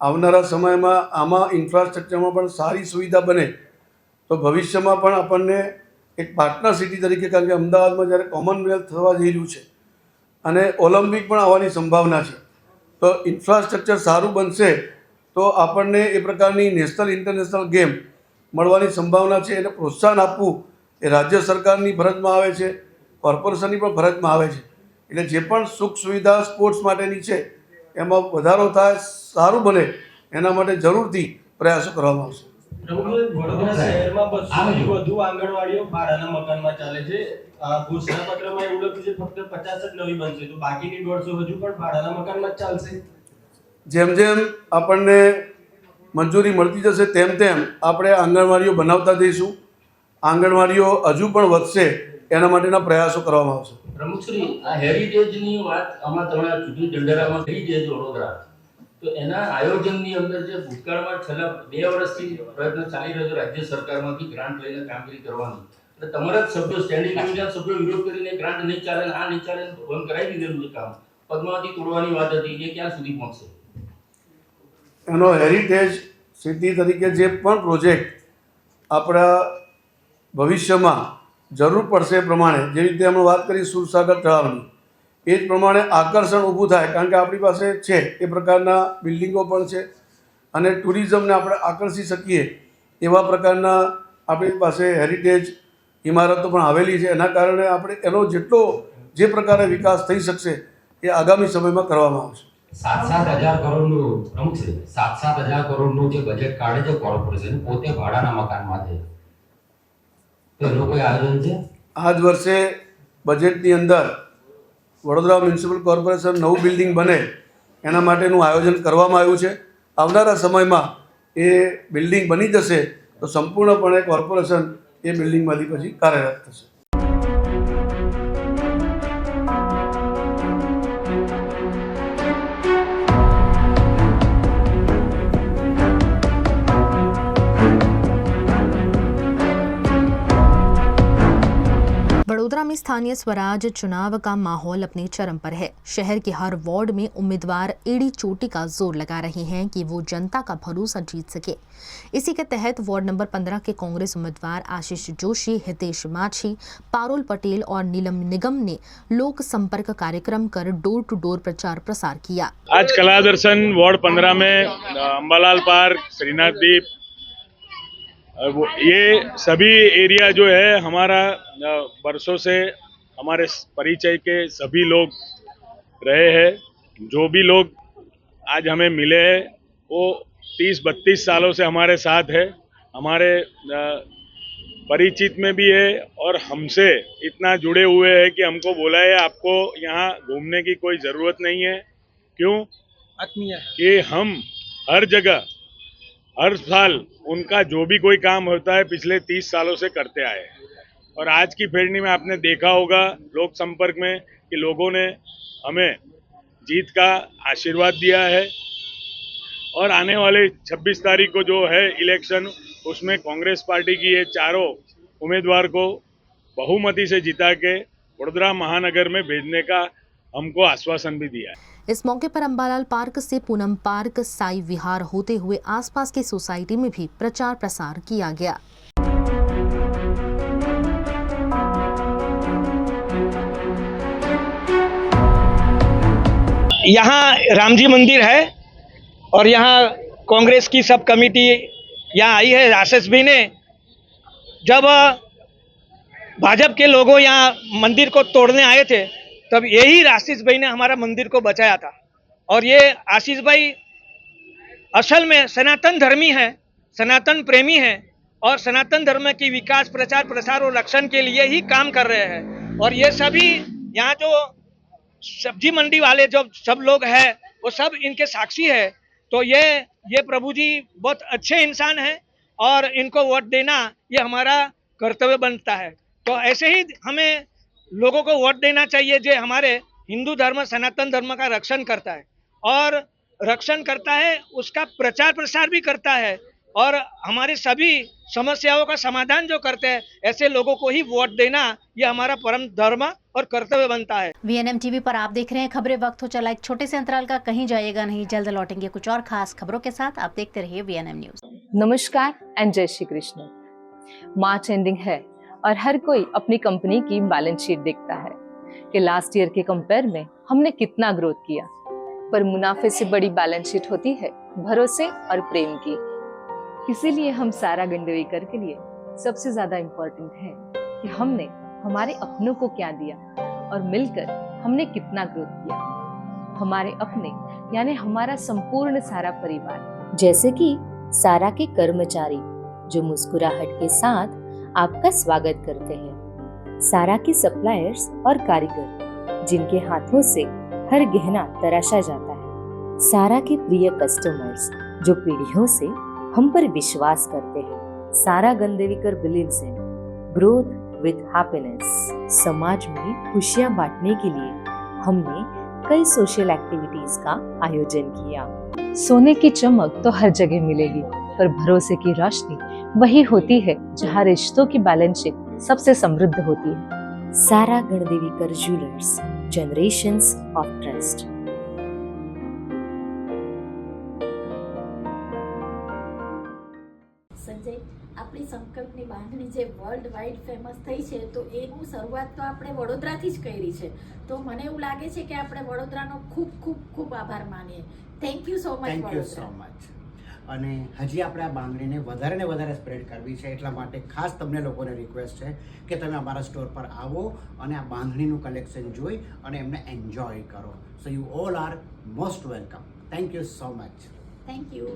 આવનારા સમયમાં આમાં ઇન્ફ્રાસ્ટ્રક્ચરમાં પણ સારી સુવિધા બને તો ભવિષ્યમાં પણ આપણને એક પાર્ટનર સિટી તરીકે, કારણ કે અમદાવાદમાં જ્યારે કોમનવેલ્થ થવા જઈ રહ્યું છે અને ઓલિમ્પિક પણ આવવાની સંભાવના છે, તો ઇન્ફ્રાસ્ટ્રક્ચર સારું બનશે તો આપણને એ પ્રકારની નેશનલ ઇન્ટરનેશનલ ગેમ મળવાની સંભાવના છે. એને પ્રોત્સાહન આપવું એ રાજ્ય સરકારની ફરજમાં આવે છે, કોર્પોરેશનની પણ ફરજમાં આવે છે. એટલે જે પણ સુખ સુવિધા સ્પોર્ટ્સ માટેની છે એમાં વધારો થાય, સારું બને, એના માટે જરૂરથી પ્રયાસો કરવામાં આવશે. વડોદરા શહેરમાં 200 થી વધુ આંગણવાડીઓ ભાડાના મકાનમાં ચાલે છે. ઘોષણાપત્રમાં એવું લખ્યું છે ફક્ત 50 જ નવી બનશે, તો બાકીની 150 હજુ પણ ભાડાના મકાનમાં જ ચાલશે. જેમ જેમ આપણને મંજૂરી મળતી જશે તેમ તેમ આપણે આંગણવાડીઓ બનાવતા જઈશું. આંગણવાડીઓ હજુ પણ વધશે, એના માટેના પ્રયાસો કરવામાં આવશે. પ્રમુખશ્રી, આ હેરિટેજની વાત આમાં તમે ચૂંટણી ઢંઢેરામાં કરી છે વડોદરા, તો એના આયોજનની અંદર જે ભૂતકાળમાં છેલ્લા 2 વર્ષથી પ્રયત્ન ચાલી રહ્યો છે રાજ્ય સરકારમાંથી ગ્રાન્ટ લઈને કામગીરી કરવાની, એટલે તમારા જ સભ્યો સ્ટેન્ડિંગ કમિટીના સભ્યો વિરોધ કરીને ગ્રાન્ટ નહીં ચાલે, આ નહીં ચાલે, બંધ કરાવી દીધેલું છે કામ. પદ્માવતી તોડવાની વાત હતી, એ ક્યાં સુધી પહોંચશે? એનો હેરિટેજ સિટી તરીકે જે પણ પ્રોજેક્ટ આપણા ભવિષ્યમાં જરૂર પડશે એ પ્રમાણે, જેવી રીતે અમે વાત કરી સુરસાગર તળાવની, એ જ પ્રમાણે આકર્ષણ ઊભું થાય, કારણ કે આપણી પાસે છે એ પ્રકારના બિલ્ડિંગો પણ છે અને ટુરિઝમને આપણે આકર્ષી શકીએ એવા પ્રકારના આપણી પાસે હેરિટેજ ઇમારતો પણ આવેલી છે. એના કારણે આપણે એનો જેટલો જે પ્રકારે વિકાસ થઈ શકશે એ આગામી સમયમાં કરવામાં આવશે. 7,000 કરોડનું પ્રમુખ છે, 7,000 કરોડનું જે બજેટ કાઢે છે કોર્પોરેશન, પોતે ભાડાના મકાનમાં છે, તો એનું કોઈ આયોજન છે? આ જ વર્ષે બજેટની અંદર વડોદરા મ્યુનિસિપલ કોર્પોરેશન નવું બિલ્ડિંગ બને એના માટેનું આયોજન કરવામાં આવ્યું છે. આવનારા સમયમાં એ બિલ્ડિંગ બની જશે તો સંપૂર્ણપણે કોર્પોરેશન એ બિલ્ડિંગમાંથી પછી કાર્યરત થશે. स्थानीय स्वराज चुनाव का माहौल अपने चरम पर है। शहर के हर वार्ड में उम्मीदवार एड़ी चोटी का जोर लगा रहे हैं कि वो जनता का भरोसा जीत सके। इसी के तहत वार्ड नंबर 15 के कांग्रेस उम्मीदवार आशीष जोशी, हितेश माछी, पारुल पटेल और नीलम निगम ने लोक संपर्क कार्यक्रम कर डोर टू डोर प्रचार प्रसार किया। आज कला दर्शन वार्ड 15 में अंबालाल पार्क, श्रीनाथ दीप, ये सभी एरिया जो है हमारा बरसों से हमारे परिचय के सभी लोग रहे हैं। जो भी लोग आज हमें मिले हैं वो 30-32 सालों से हमारे साथ है, हमारे परिचित में भी है और हमसे इतना जुड़े हुए हैं कि हमको बोला है आपको यहाँ घूमने की कोई ज़रूरत नहीं है। क्यों? कि हम हर जगह हर साल उनका जो भी कोई काम होता है पिछले 30 सालों से करते आए हैं। और आज की फेरनी में आपने देखा होगा लोक संपर्क में कि लोगों ने हमें जीत का आशीर्वाद दिया है और आने वाले 26 तारीख को जो है इलेक्शन, उसमें कांग्रेस पार्टी की ये चारों उम्मीदवार को बहुमती से जिता के वडोदरा महानगर में भेजने का हमको आश्वासन भी दिया है। इस मौके पर अंबालाल पार्क से पूनम पार्क, साई विहार होते हुए आसपास की सोसाइटी में भी प्रचार प्रसार किया गया। यहाँ रामजी मंदिर है और यहाँ कांग्रेस की सब कमेटी यहाँ आई है। आशीष भाई ने जब भाजपा के लोगों यहाँ मंदिर को तोड़ने आए थे तब यही आशीष भाई ने हमारा मंदिर को बचाया था। और ये आशीष भाई असल में सनातन धर्मी है, सनातन प्रेमी है और सनातन धर्म की विकास, प्रचार प्रसार और रक्षण के लिए ही काम कर रहे हैं। और ये सभी यहाँ जो सब्जी मंडी वाले जो सब लोग हैं वो सब इनके साक्षी है। तो ये प्रभु जी बहुत अच्छे इंसान हैं और इनको वोट देना ये हमारा कर्तव्य बनता है। तो ऐसे ही हमें लोगों को वोट देना चाहिए जो हमारे हिंदू धर्म, सनातन धर्म का रक्षण करता है और रक्षण करता है, उसका प्रचार प्रसार भी करता है और हमारे सभी समस्याओं का समाधान जो करते हैं, ऐसे लोगों को ही वोट देना ये हमारा परम धर्म और कर्तव्य बनता है। VNM टीवी पर आप देख रहे हैं खबरें। वक्त हो चला एक छोटे से अंतराल का, कहीं जाइएगा नहीं, जल्द लौटेंगे कुछ और खास खबरों के साथ। आप देखते रहिए VNM न्यूज। नमस्कार एंड जय श्री कृष्ण। मार्च एंडिंग है और हर कोई अपनी कंपनी की बैलेंस शीट देखता है कि लास्ट ईयर के कंपेयर में हमने कितना ग्रोथ किया। पर मुनाफे से बड़ी बैलेंस शीट होती है भरोसे और प्रेम की। इसीलिए हम सारा गंडवेकर के लिए सबसे ज्यादा इम्पोर्टेंट है कि हमने हमारे अपनों को क्या दिया और मिलकर हमने कितना ग्रोथ किया। हमारे अपने यानी हमारा संपूर्ण सारा परिवार, जैसे कि सारा के कर्मचारी जो मुस्कुराहट के साथ आपका स्वागत करते हैं, सारा के सप्लायर्स और कारीगर जिनके हाथों से हर गहना तराशा जाता है, सारा के प्रिय कस्टमर्स जो पीढ़ियों से हम पर विश्वास करते हैं। Sara Gandevikar believes in growth with happiness. समाज में खुशियां बांटने के लिए हमने कई सोशल एक्टिविटीज का आयोजन किया। सोने की चमक तो हर जगह मिलेगी, पर भरोसे की रोशनी वही होती है जहाँ रिश्तों की बैलेंस शीट सबसे समृद्ध होती है। Sara Gandevikar jewellers, generations of trust. Sanjay, આપણી સંકલ્પની બાંધણી જે વર્લ્ડ વાઇડ ફેમસ થઈ છે તો એનું શરૂઆત તો આપણે વડોદરાથી જ કરી છે। તો મને એવું લાગે છે કે આપણે વડોદરાનો ખૂબ ખૂબ ખૂબ આભાર માનીએ। Thank you so much thank you so much. અને હજી આપણે આ બાંધણીને વધારે ને વધારે સ્પ્રેડ કરવી છે, એટલા માટે ખાસ તમને લોકોને રિક્વેસ્ટ છે કે તમે અમારા સ્ટોર પર આવો અને આ બાંધણીનું કલેક્શન જોઈ અને એમને એન્જોય કરો। So you all are most welcome. Thank you so much. Thank you.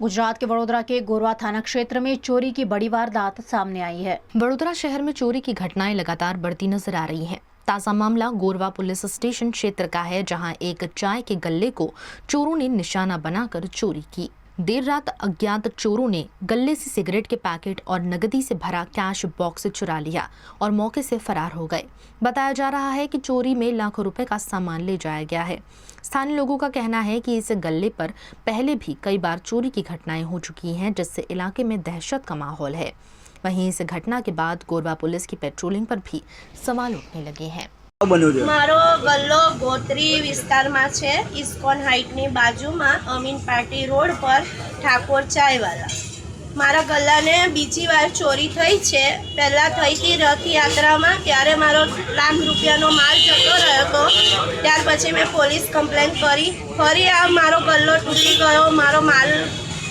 Gujarat के वडोदरा के गोरवा थाना क्षेत्र में चोरी की बड़ी वारदात सामने आई है। वडोदरा शहर में चोरी की घटनाएं लगातार बढ़ती नजर आ रही हैं। ताज़ा मामला गोरवा पुलिस स्टेशन क्षेत्र का है, जहां एक चाय के गल्ले को चोरों ने निशाना बनाकर चोरी की। देर रात अज्ञात चोरों ने गल्ले से सिगरेट के पैकेट और नकदी से भरा कैश बॉक्स चुरा लिया और मौके से फरार हो गए। बताया जा रहा है कि चोरी में लाखों रुपए का सामान ले जाया गया है। स्थानीय लोगों का कहना है कि इस गल्ले पर पहले भी कई बार चोरी की घटनाएं हो चुकी हैं, जिससे इलाके में दहशत का माहौल है। वहीं इस घटना के बाद गोरवा पुलिस की पेट्रोलिंग पर भी सवाल उठने लगे हैं। मारो गल्लो गोत्री विस्तारमा छे, इस्कोन हाइटनी बाजुमां अमीन पार्टी रोड पर ठाकोर चायवाला। मारा गल्लाने बीजी वार चोरी थई छे। पहला थई थी रथ यात्रामां, त्यारे मारो लाख रूपियानो माल जतो रह्यो तो त्यार पछी मैं पोलीस कम्प्लेन करी। फरी आ मारो गल्लो तूटी गयो। मारो माल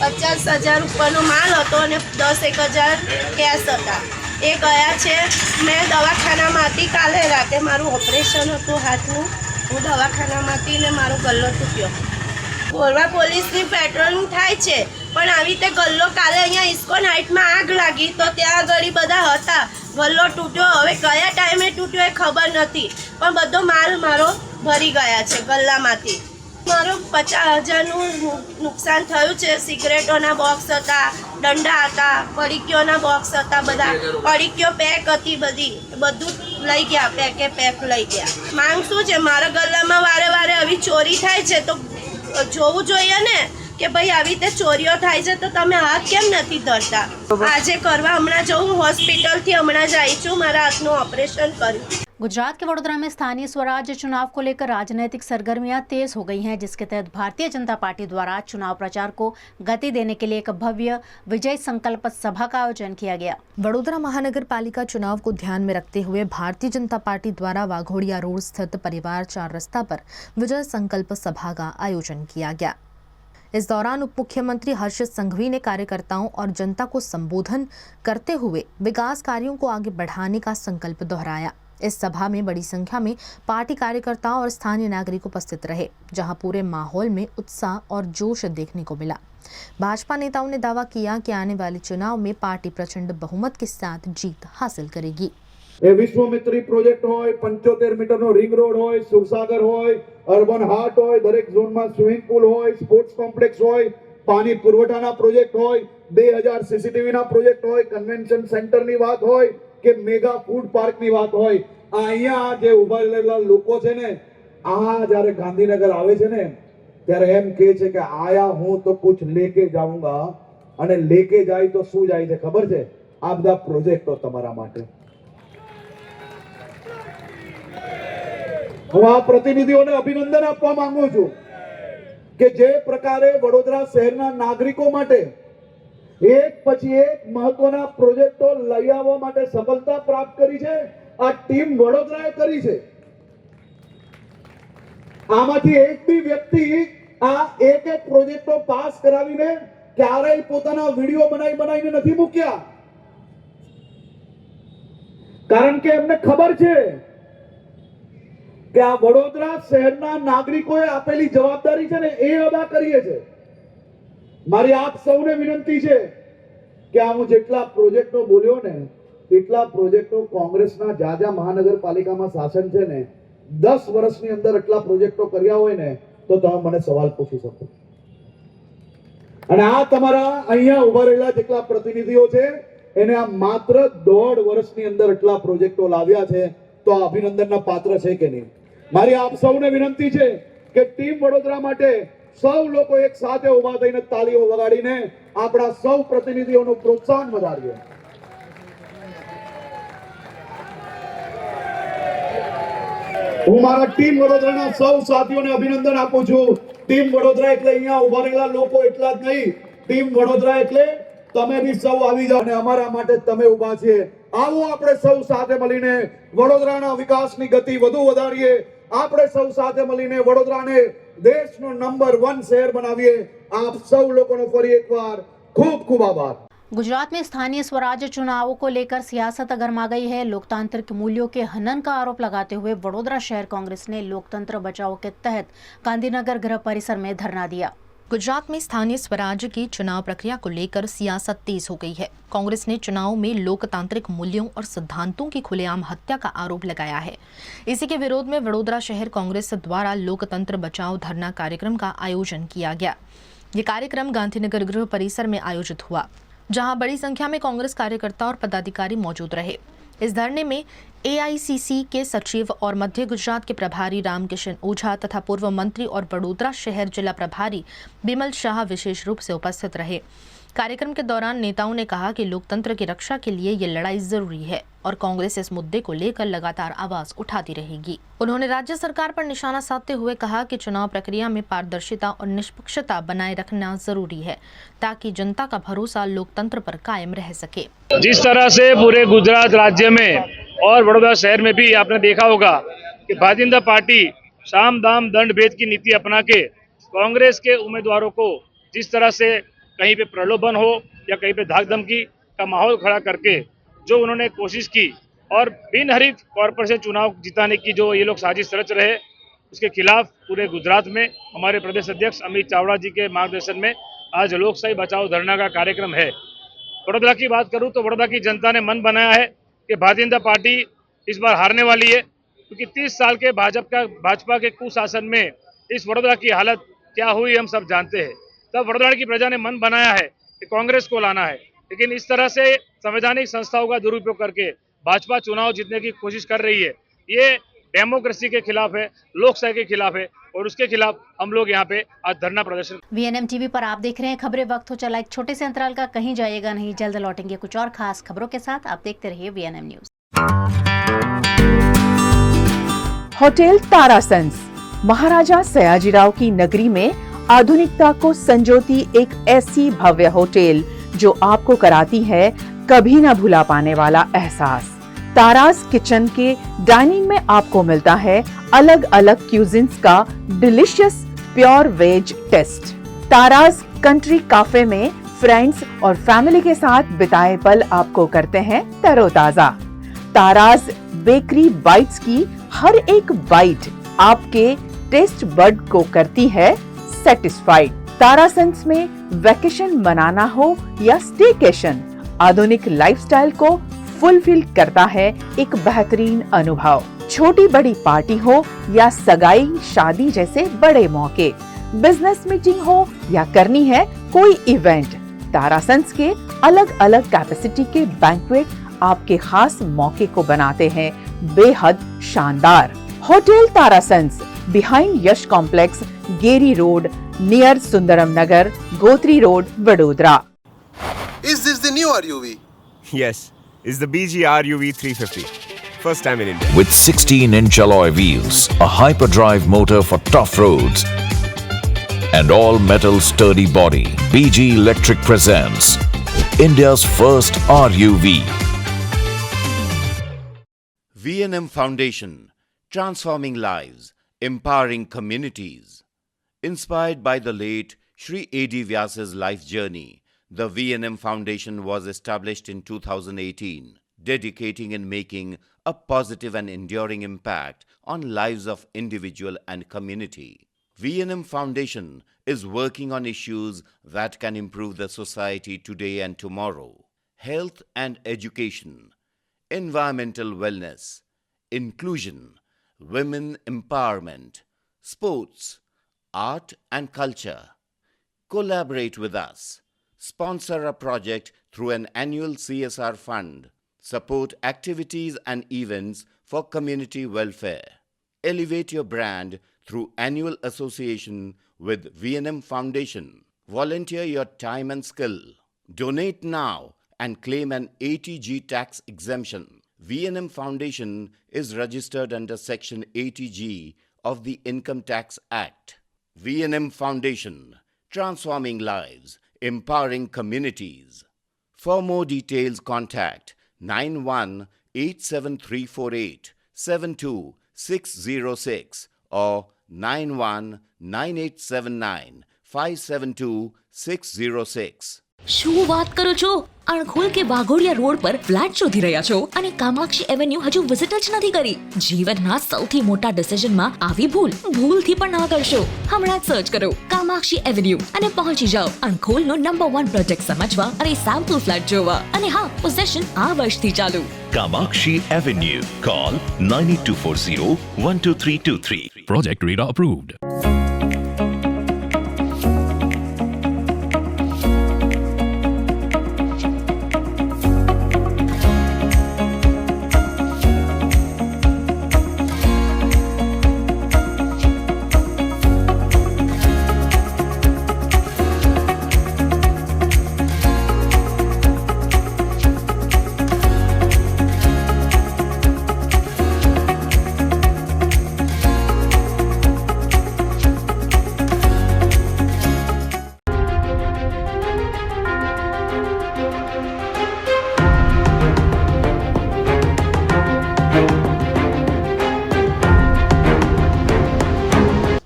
50,000 उपरनो माल हतो अने 10-1,000 कैश हता। એ ગયા છે। મેં દવાખાનામાંથી કાલે રાતે મારું ઓપરેશન હતું હાથનું, હું દવાખાનામાંથી ને મારો ગલ્લો તૂટ્યો। ગોરવા પોલીસની પેટ્રોલિંગ થાય છે, પણ આવી રીતે ગલ્લો કાલે અહીંયા ઇસ્કોન હાઇટમાં આગ લાગી તો ત્યાં આગળ બધા હતા, ગલ્લો તૂટ્યો। હવે કયા ટાઈમે તૂટ્યો એ ખબર નથી, પણ બધો માલ મારો ભરી ગયા છે ગલ્લામાંથી। મારો 50,000નું નુકસાન થયું છે। સિગરેટોના બોક્સ હતા, દંડા હતા, પડીકીઓના બોક્સ હતા, બધા પડીકીઓ પેક હતી, બધું લઈ ગયા, પેકે પેક લઈ ગયા। માંગ શું છે, મારા ગલ્લામાં વારે વારે આવી ચોરી થાય છે તો જોવું જોઈએ ને કે ભાઈ આવી રીતે ચોરીઓ થાય છે તો તમે હાથ કેમ નથી ધરતા। આજે કરવા હમણાં જવું, હોસ્પિટલથી હમણાં જ આવી છું, મારા હાથનું ऑपरेशन કર્યું। गुजरात के वडोदरा में स्थानीय स्वराज चुनाव को लेकर राजनीतिक सरगर्मियां तेज हो गई हैं, जिसके तहत भारतीय जनता पार्टी द्वारा चुनाव प्रचार को गति देने के लिए एक भव्य विजय संकल्प सभा का आयोजन किया गया। वडोदरा महानगर पालिका चुनाव को ध्यान में रखते हुए भारतीय जनता पार्टी द्वारा वाघोड़िया रोड स्थित परिवार 4 रस्ता पर विजय संकल्प सभा का आयोजन किया गया। इस दौरान उप मुख्यमंत्री हर्ष संघवी ने कार्यकर्ताओं और जनता को संबोधन करते हुए विकास कार्यों को आगे बढ़ाने का संकल्प दोहराया। इस सभा में बड़ी संख्या में पार्टी कार्यकर्ताओं और स्थानीय नागरिक उपस्थित रहे, जहां पूरे माहौल में उत्साह और जोश देखने को मिला। भाजपा नेताओं ने दावा किया कि आने वाले चुनाव में पार्टी प्रचंड बहुमत के साथ जीत हासिल करेगी। विश्वामित्री प्रोजेक्ट होय, 75 मीटरनो रिंग रोड होय, सुरसागर होय, अर्बन हार्ट होय, दरेक झोन में स्विमिंग पूल होय, स्पोर्ट्स कॉम्प्लेक्स होय, पानी पुरवठाना प्रोजेक्ट होय, 2000 सीसीटीवी ना प्रोजेक्ट होय, कन्वेंशन सेंटर नी बात होय કે મેગા ફૂડ પાર્ક ની વાત હોય। અહીંયા જે ઉભા રહેલા લોકો છે ને, આ જ્યારે ગાંધીનગર આવે છે ને ત્યારે એમ કહે છે કે આયા હું તો कुछ લેકે જાઉંગા, અને લેકે જાય તો શું જાય છે ખબર છે? આ બધા પ્રોજેક્ટો તમારા માટે। હું આ પ્રતિનિધિઓને અભિનંદન આપવા માંગુ છું કે જે પ્રકારે વડોદરા શહેરના નાગરિકો માટે एक પછી एक महत्वना प्रोजेक्टो લઈ આવવા માટે સફળતા પ્રાપ્ત કરી છે। આ ટીમ વડોદરાએ કરી છે। આમાંથી એક બી વ્યક્તિ આ એક પ્રોજેક્ટો પાસ કરાવીને ક્યારેય પોતાના વિડિયો બનાવીને નથી મૂક્યા, કારણ કે એમને ખબર છે કે આ વડોદરા શહેરના નાગરિકોએ આપેલી જવાબદારી છે ને એ અદા કરીએ છે। મારી આપ સૌને વિનંતી છે કે આ હું જેટલા પ્રોજેક્ટો બોલ્યો ને એટલા પ્રોજેક્ટો કોંગ્રેસના જ્યાં મહાનગરપાલિકામાં શાસન છે ને 10 વર્ષની અંદર એટલા પ્રોજેક્ટો કર્યા હોય ને તો તમે મને સવાલ પૂછી શકો। અને આ તમારા અહીંયા ઉભા રહેલા જેટલા પ્રતિનિધિઓ છે એને આ માત્ર 1.5 વર્ષની અંદર એટલા પ્રોજેક્ટો લાવ્યા છે, તો આ અભિનંદનના પાત્ર છે કે નહીં? મારી આપ સૌને વિનંતી છે કે ટીમ વડોદરા માટે સૌ લોકો એક સાથે ઉભા થઈને તાળીઓ વગાડીને આપણા સૌ પ્રતિનિધિઓનું પ્રોત્સાહન વધારીએ। હું મારા ટીમ વડોદરાના સૌ સાથીઓને અભિનંદન આપું છું। ટીમ વડોદરા એટલે અહીંયા ઉભા રહેલા લોકો એટલા જ નહીં, ટીમ વડોદરા એટલે તમે બી સૌ આવી જાઓ અને અમારા માટે તમે ઉભા છે। આવો આપણે સૌ સાથે મળીને વડોદરાના વિકાસની ગતિ વધુ વધારીએ। આપણે સૌ સાથે મળીને વડોદરાને દેશનો નંબર 1 શહેર બનાવીએ। આપ સૌ લોકોનો ફરી એકવાર ખૂબ ખૂબ આભાર। गुजरात में स्थानीय स्वराज चुनावों को लेकर सियासत गर्मा गई है। लोकतांत्रिक मूल्यों के हनन का आरोप लगाते हुए वडोदरा शहर कांग्रेस ने लोकतंत्र बचाओ के तहत गांधीनगर गृह परिसर में धरना दिया। गुजरात में स्थानीय स्वराज की चुनाव प्रक्रिया को लेकर सियासत तेज हो गई है। कांग्रेस ने चुनाव में लोकतांत्रिक मूल्यों और सिद्धांतों की खुलेआम हत्या का आरोप लगाया है। इसी के विरोध में वडोदरा शहर कांग्रेस द्वारा लोकतंत्र बचाओ धरना कार्यक्रम का आयोजन किया गया। ये कार्यक्रम गांधीनगर गृह परिसर में आयोजित हुआ, जहां बड़ी संख्या में कांग्रेस कार्यकर्ता और पदाधिकारी मौजूद रहे। इस धरने में AICC के सचिव और मध्य गुजरात के प्रभारी रामकिशन ओझा तथा पूर्व मंत्री और वडोदरा शहर जिला प्रभारी बिमल शाह विशेष रूप से उपस्थित रहे। कार्यक्रम के दौरान नेताओं ने कहा कि लोकतंत्र की रक्षा के लिए ये लड़ाई जरूरी है और कांग्रेस इस मुद्दे को लेकर लगातार आवाज उठाती रहेगी। उन्होंने राज्य सरकार पर निशाना साधते हुए कहा कि चुनाव प्रक्रिया में पारदर्शिता और निष्पक्षता बनाए रखना जरूरी है, ताकि जनता का भरोसा लोकतंत्र पर कायम रह सके। जिस तरह से पूरे गुजरात राज्य में और वडोदरा शहर में भी आपने देखा होगा कि भारतीय जनता पार्टी साम दाम दंड भेद की नीति अपना के कांग्रेस के उम्मीदवारों को जिस तरह से कहीं पे प्रलोभन हो या कहीं पे धाक धमकी का माहौल खड़ा करके जो उन्होंने कोशिश की और बिन हरित कॉर्पोरेशन चुनाव जिताने की जो ये लोग साजिश रच रहे, उसके खिलाफ पूरे गुजरात में हमारे प्रदेश अध्यक्ष अमित चावड़ा जी के मार्गदर्शन में आज लोकशाही बचाओ धरना का कार्यक्रम है। वडोदरा की बात करूं तो वडोदरा की जनता ने मन बनाया है कि भारतीय जनता पार्टी इस बार हारने वाली है, क्योंकि 30 साल के भाजपा के कुशासन में इस वडोदरा की हालत क्या हुई हम सब जानते हैं। तब वडोदरा की प्रजा ने मन बनाया है कि कांग्रेस को लाना है, लेकिन इस तरह से संवैधानिक संस्थाओं का दुरुपयोग करके भाजपा चुनाव जीतने की कोशिश कर रही है। ये डेमोक्रेसी के खिलाफ है, लोकशाही के खिलाफ है और उसके खिलाफ हम लोग यहाँ पे आज धरना प्रदर्शन। VNM TV पर आप देख रहे हैं खबरें। वक्त हो चला एक छोटे से अंतराल का, कहीं जाइएगा नहीं, जल्द लौटेंगे कुछ और खास खबरों के साथ। आप देखते रहिए VNM न्यूज। होटल तारासंस महाराजा सयाजीराव की नगरी में आधुनिकता को संजोती एक ऐसी भव्य होटल जो आपको कराती है कभी न भुला पाने वाला एहसास। तारास किचन के डाइनिंग में आपको मिलता है अलग अलग क्यूजिन्स का delicious pure veg taste. Taras country cafe में फ्रेंड्स और फैमिली के साथ बिताए पल आपको करते हैं तरोताजा। तारास बेकरी बाइट्स की हर एक बाइट आपके टेस्ट बड को करती है सेटिस्फाइड। तारासंस में वैकेशन मनाना हो या स्टेकेशन, आधुनिक लाइफस्टाइल को फुलफिल करता है एक बेहतरीन अनुभव। छोटी बड़ी पार्टी हो या सगाई शादी जैसे बड़े मौके, बिजनेस मीटिंग हो या करनी है कोई इवेंट, तारासंस के अलग अलग कैपेसिटी के बैंक्वेट आपके खास मौके को बनाते हैं बेहद शानदार। Hotel Tarasons behind Yash complex, Geri road, near Sundaram Nagar, Gotri road, Vadodara. Is this the new RUV? Yes, it's the BG RUV 350. First time in India. With 16-inch alloy wheels, a hyperdrive motor for tough roads, and all-metal sturdy body, BG Electric presents India's first RUV. VNM Foundation, transforming lives, empowering communities. Inspired by the late Shri A.D. Vyasa's life journey, the VNM Foundation was established in 2018, dedicating and making a positive and enduring impact on lives of individual and community. VNM Foundation is working on issues that can improve the society today and tomorrow: health and education, environmental wellness, inclusion, women empowerment, sports, art and culture. Collaborate with us. Sponsor a project through an annual CSR fund. Support activities and events for community welfare. Elevate your brand through annual association with VNM Foundation. Volunteer your time and skill. Donate now and claim an ATG tax exemption. VNM Foundation is registered under Section 80G of the Income Tax Act. VNM Foundation, transforming lives, empowering communities. For more details, contact 918734872606 or 919879572606. શું વાત કરો છો? અણખોલ કે Waghodia road પર flat શોધી રહ્યા છો અને કામાક્ષી એવન્યુ હજુ વિઝિટ જ નથી કરી? જીવનના સૌથી મોટા ડિસિઝનમાં આવી ભૂલથી પણ ના કરશો. હમણાં જ સર્ચ કરો કામાક્ષી એવન્યુ અને પહોંચી જાઓ અણખોલનો નંબર 1 પ્રોજેક્ટ સમજવા અને સેમ્પલ ફ્લેટ જોવા. અને હા, પોઝેશન આ વર્ષથી ચાલુ. Kamakshi Avenue. Call 9824012323. Project Radar approved.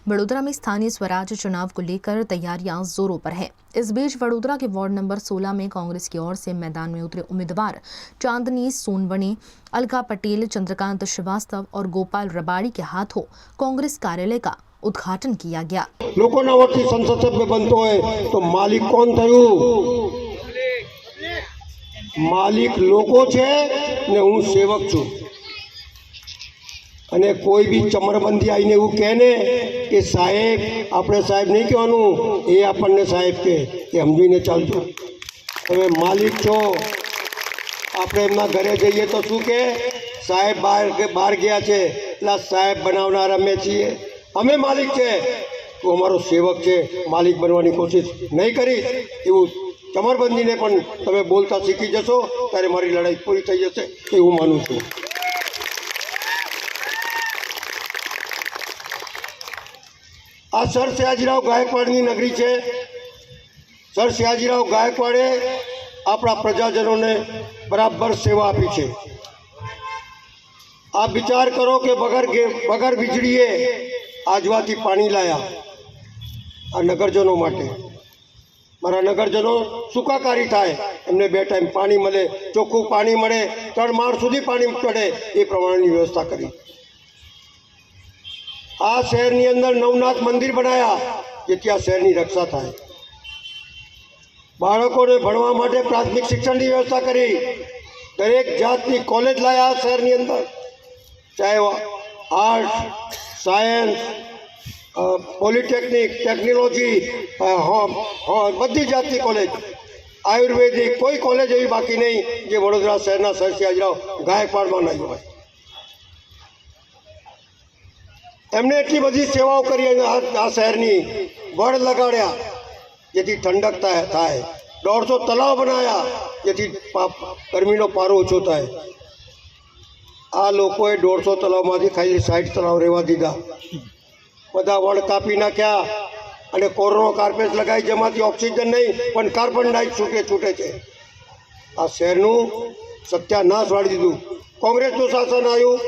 Vadodara में स्थानीय स्वराज चुनाव को लेकर तैयारियां जोरों पर है। इस बीच वडोदरा के वार्ड नंबर 16 में कांग्रेस की ओर से मैदान में उतरे उम्मीदवार चांदनी सोनवणे, अलका पटेल, चंद्रकांत श्रीवास्तव और गोपाल रबाड़ी के हाथों कांग्रेस कार्यालय का उद्घाटन किया गया। लोकोना वोटથી संसद सभ्य बनतो હોય તો માલિક કોણ થયું? માલિક લોકો છે ને હું સેવક છું. અને કોઈ બી ચમરબંધી આવીને એવું કહે ને કે સાહેબ, આપણે સાહેબ નહીં કહેવાનું, એ આપણને સાહેબ કહે, એ સમજીને ચાલજો. તમે માલિક છો. આપણે એમના ઘરે જઈએ તો શું કહે? સાહેબ બહાર ગયા છે એટલે સાહેબ બનાવનાર અમે છીએ. અમે માલિક છે, તું અમારો સેવક છે, માલિક બનવાની કોશિશ નહીં કરીશ એવું ચમરબંધીને પણ તમે બોલતા શીખી જશો ત્યારે મારી લડાઈ પૂરી થઈ જશે એવું માનું છું. આ સર સયાજીરાવ ગાયકવાડની નગરી છે. સર સયાજીરાવ ગાયકવાડે આપણા પ્રજાજનોને બરાબર સેવા આપી છે. આ વિચાર કરો કે વગર વીજળીએ આજવાથી પાણી લાયા આ નગરજનો માટે. મારા નગરજનો સુખાકારી થાય, એમને 2 ટાઈમ પાણી મળે, ચોખ્ખું પાણી મળે, 3 માળ સુધી પાણી ચડે એ પ્રમાણેની વ્યવસ્થા કરી. આ શહેરની અંદર નવનાથ મંદિર બનાવ્યા જેથી આ શહેરની રક્ષા થાય. બાળકોને ભણવા માટે પ્રાથમિક શિક્ષણની વ્યવસ્થા કરી. દરેક જાતની કોલેજ લાયા આ શહેરની અંદર, ચાહે આર્ટ, સાયન્સ, પોલિટેકનિક, ટેકનોલોજી, બધી જાતની કોલેજ, આયુર્વેદિક, કોઈ કોલેજ એવી બાકી નહીં જે વડોદરા શહેરના સર સયાજીરાવ ગાયકવાડમાં નહીં હોય. એમને એટલી બધી સેવાઓ કરી આ શહેરની. વડ લગાડ્યા જેથી ઠંડક થાય. 150 તલાવ બનાવ્યા જેથી ગરમીનો પારો ઓછો થાય. આ લોકોએ 150 તલાવમાંથી ખાલી 60 તલાવ રહેવા દીધા. બધા વડ કાપી નાખ્યા અને કોરોના કાર્પેટ લગાવી જેમાંથી ઓક્સિજન નહીં પણ કાર્બન ડાયોક્સાઇડ છૂટે છે. આ શહેરનું સત્યાનાશ વાળી દીધું. કોંગ્રેસનું શાસન આવ્યું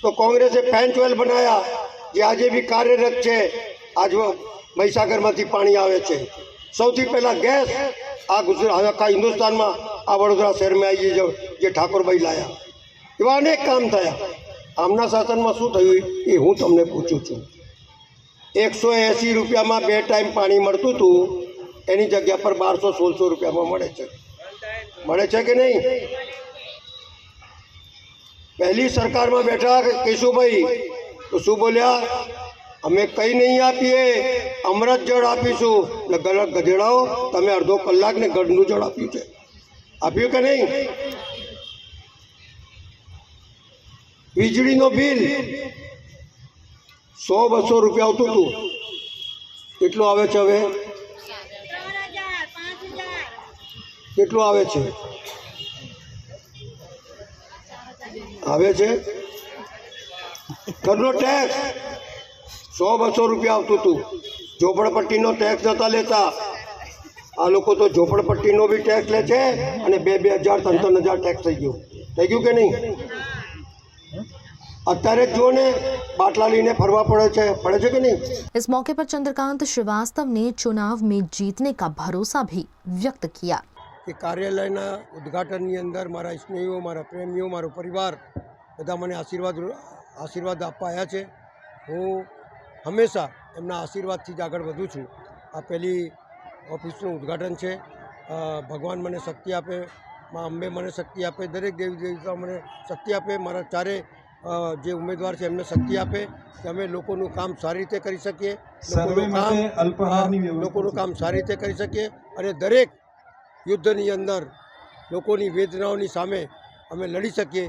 તો કોંગ્રેસે ફેન ટ્વેલ બનાવ્યા જે આજે બી કાર્યરત છે. આજ મહીસાગરમાંથી પાણી આવે છે. સૌથી પહેલાં ગેસ આ ગુજરાત આખા હિન્દુસ્તાનમાં આ વડોદરા શહેરમાં આવી જે ઠાકોરભાઈ લાયા. એવા અનેક કામ થયા. આમના શાસનમાં શું થયું એ હું તમને પૂછું છું. 180 રૂપિયામાં 2 ટાઈમ પાણી મળતું હતું, એની જગ્યા પર 1200-1600 રૂપિયામાં મળે છે કે નહીં? પહેલી સરકારમાં બેઠા કેશુભાઈ તો શું બોલ્યા? અમે કંઈ નહીં આપીએ, અમૃત જળ આપીશું. એટલે ગધેડાઓ, તમે અડધો કલાકને ગળનું જળ આપ્યું છે. આપ્યું કે નહીં? વીજળીનો બિલ 100-200 રૂપિયા આવતું હતું, કેટલું આવે છે હવે? કેટલું આવે છે? આવે છે ઘરનો ટેક્સ 100-200 રૂપિયા આવતું હતું. ઝોપડપટ્ટીનો ટેક્સ નહોતા લેતા. આ લોકો તો ઝોપડપટ્ટીનો બી ટેક્સ લે છે અને 2,000, 3,000 ટેક્સ થઈ ગયું કે નહીં? અત્યારે જ જુઓ ને બાટલા લઈને ફરવા પડે છે કે नहीं। इस मौके पर चंद्रकांत श्रीवास्तव ने चुनाव में जीतने का भरोसा भी व्यक्त किया। કે કાર્યાલયના ઉદ્ઘાટનની અંદર મારા સ્નેહીઓ, મારા પ્રેમીઓ, મારો પરિવાર બધા મને આશીર્વાદ આપવા આવ્યા છે। હું હંમેશા એમના આશીર્વાદથી જ આગળ વધું છું। આ પહેલી ઓફિસનું ઉદ્ઘાટન છે। ભગવાન મને શક્તિ આપે, મા અંબે મને શક્તિ આપે, દરેક દેવી દેવતા મને શક્તિ આપે, મારા ચારે જે ઉમેદવાર છે એમને શક્તિ આપે કે અમે લોકોનું કામ સારી રીતે કરી શકીએ, લોકોનું કામ સારી રીતે કરી શકીએ અને દરેક યુદ્ધની અંદર લોકોની વેદનાઓની સામે અમે લડી શકીએ।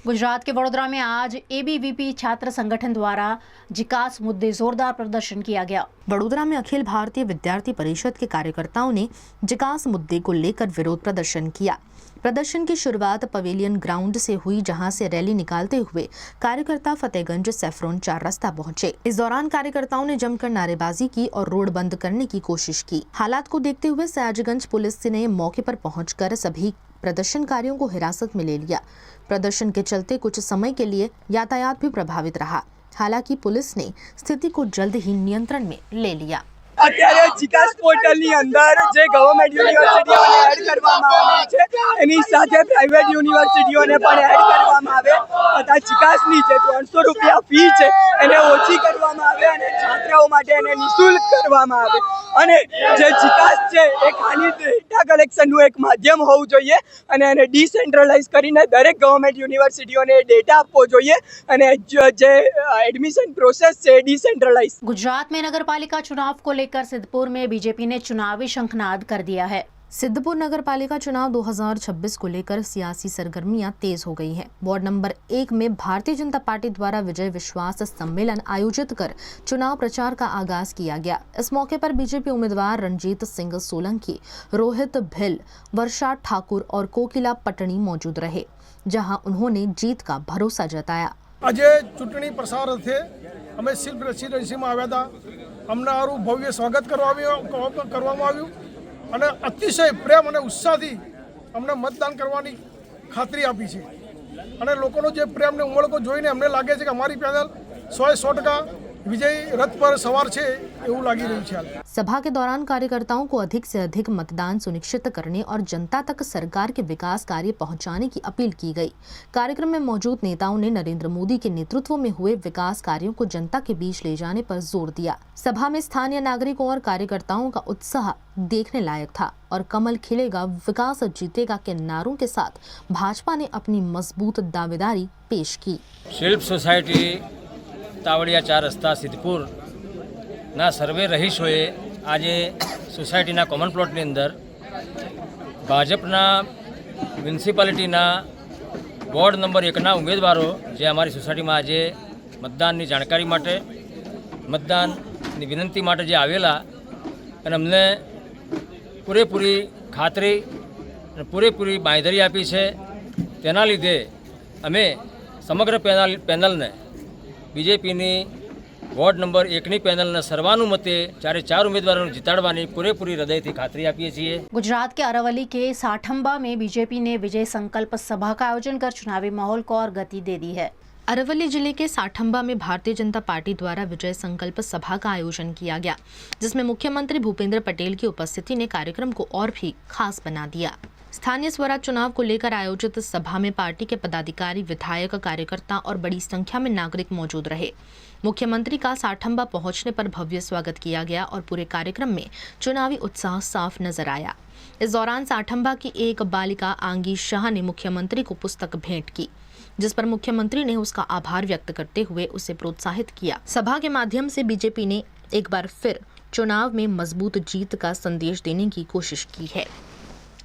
गुजरात के वडोदरा में आज एबीवीपी छात्र संगठन द्वारा जिकास मुद्दे जोरदार प्रदर्शन किया गया। वडोदरा में अखिल भारतीय विद्यार्थी परिषद के कार्यकर्ताओं ने जिकास मुद्दे को लेकर विरोध प्रदर्शन किया। प्रदर्शन की शुरुआत पवेलियन ग्राउंड से हुई, जहां से रैली निकालते हुए कार्यकर्ता फतेहगंज सैफरोन 4 रास्ता पहुंचे। इस दौरान कार्यकर्ताओं ने जमकर नारेबाजी की और रोड बंद करने की कोशिश की। हालात को देखते हुए सयाजीगंज पुलिस ने मौके पर पहुंचकर सभी प्रदर्शनकारियों को हिरासत में ले लिया। प्रदर्शन के चलते कुछ समय के लिए यातायात भी प्रभावित रहा। हालांकि पुलिस ने स्थिति को जल्द ही नियंत्रण में ले लिया। અત્યારે જીકાસ પોર્ટલની અંદર જે ગવર્મેન્ટ યુનિવર્સિટીઓને એડ કરવામાં આવી છે એની સાથે પ્રાઇવેટ યુનિવર્સિટીઓને પણ એડ કરવામાં આવે તથા જીકાસની જે 300 રૂપિયા ફી છે એને ઓછી કરવામાં આવે અને છાત્રાઓ માટે એને નિઃશુલ્ક કરવામાં આવે અને જે જીકાસ છે એ ખાલી ડેટા કલેક્શનનું એક માધ્યમ હોવું જોઈએ અને એને ડિસેન્ટ્રલાઇઝ કરીને દરેક ગવર્મેન્ટ યુનિવર્સિટીઓને ડેટા આપવો જોઈએ અને જે એડમિશન પ્રોસેસ છે એ ડિસેન્ટ્રલાઇઝ। गुजरात में नगर पालिका चुनाव को लेकर सिद्धपुर में बीजेपी ने चुनावी शंखनाद कर दिया है। सिद्धपुर नगर पालिका चुनाव 2026 को लेकर सियासी सरगर्मियां तेज हो गई हैं। वार्ड नंबर 1 में भारतीय जनता पार्टी द्वारा विजय विश्वास सम्मेलन आयोजित कर चुनाव प्रचार का आगाज किया गया। इस मौके पर बीजेपी उम्मीदवार रणजीत सिंह सोलंकी, रोहित भिल, वर्षा ठाकुर और कोकिला पटनी मौजूद रहे, जहां उन्होंने जीत का भरोसा जताया। આજે ચૂંટણી પ્રસાર અર્થે અમે સિલ્ક રેસિડેન્સીમાં આવ્યા હતા। અમને આરું ભવ્ય સ્વાગત કરવામાં આવ્યું અને અતિશય પ્રેમ અને ઉત્સાહથી અમને મતદાન કરવાની ખાતરી આપી છે અને લોકોનો જે પ્રેમને ઉમળકો જોઈને અમને લાગે છે કે અમારી પેનલ 100% विजयी रथ पर सवार छे એવું લાગી રહ્યું છે। सभा के दौरान कार्यकर्ताओं को अधिक से अधिक मतदान सुनिश्चित करने और जनता तक सरकार के विकास कार्य पहुंचाने की अपील की गई। कार्यक्रम में मौजूद नेताओं ने नरेंद्र मोदी के नेतृत्व में हुए विकास कार्यों को जनता के बीच ले जाने पर जोर दिया। सभा में स्थानीय नागरिकों और कार्यकर्ताओं का उत्साह देखने लायक था और कमल खिलेगा विकास जीतेगा के नारों के साथ भाजपा ने अपनी मजबूत दावेदारी पेश की। शिल्प सोसायटी तावड़िया 4 रस्ता सिद्धपुर ना सर्वे रहीशोए आज सोसायटीना कॉमन प्लॉटनी अंदर भाजपना म्युनिसिपालिटीना वॉर्ड नंबर 1 ना उम्मीदवारों जे अमारी सोसायटी में आज मतदान की जानकारी माटे मतदान की विनंती माटे जे आवेला अने अमने पूरेपूरी खातरी पूरेपूरी बांयधरी आपी छे। तेना लीधे अमे समग्र पेनल ने बीजेपी वॉर्ड नंबर 1 पेनल ने सर्वानुमते 4 उम्मीदवारों जिताड़वानी पूरेपूरी हृदय थी खातरी आपीए छीए। गुजरात के अरावली के साठंबा में बीजेपी ने विजय संकल्प सभा का आयोजन कर चुनावी माहौल को और गति दे दी है। अरावली जिले के साठंबा में भारतीय जनता पार्टी द्वारा विजय संकल्प सभा का आयोजन किया गया, जिसमें मुख्यमंत्री भूपेंद्र पटेल की उपस्थिति ने कार्यक्रम को और भी खास बना दिया। स्थानीय स्वराज चुनाव को लेकर आयोजित सभा में पार्टी के पदाधिकारी, विधायक, कार्यकर्ता और बड़ी संख्या में नागरिक मौजूद रहे। मुख्यमंत्री का साठंबा पहुंचने पर भव्य स्वागत किया गया और पूरे कार्यक्रम में चुनावी उत्साह साफ नजर आया। इस दौरान साठंबा की एक बालिका आंगी शाह ने मुख्यमंत्री को पुस्तक भेंट की, जिस पर मुख्यमंत्री ने उसका आभार व्यक्त करते हुए उसे प्रोत्साहित किया। सभा के माध्यम से बीजेपी ने एक बार फिर चुनाव में मजबूत जीत का संदेश देने की कोशिश की है।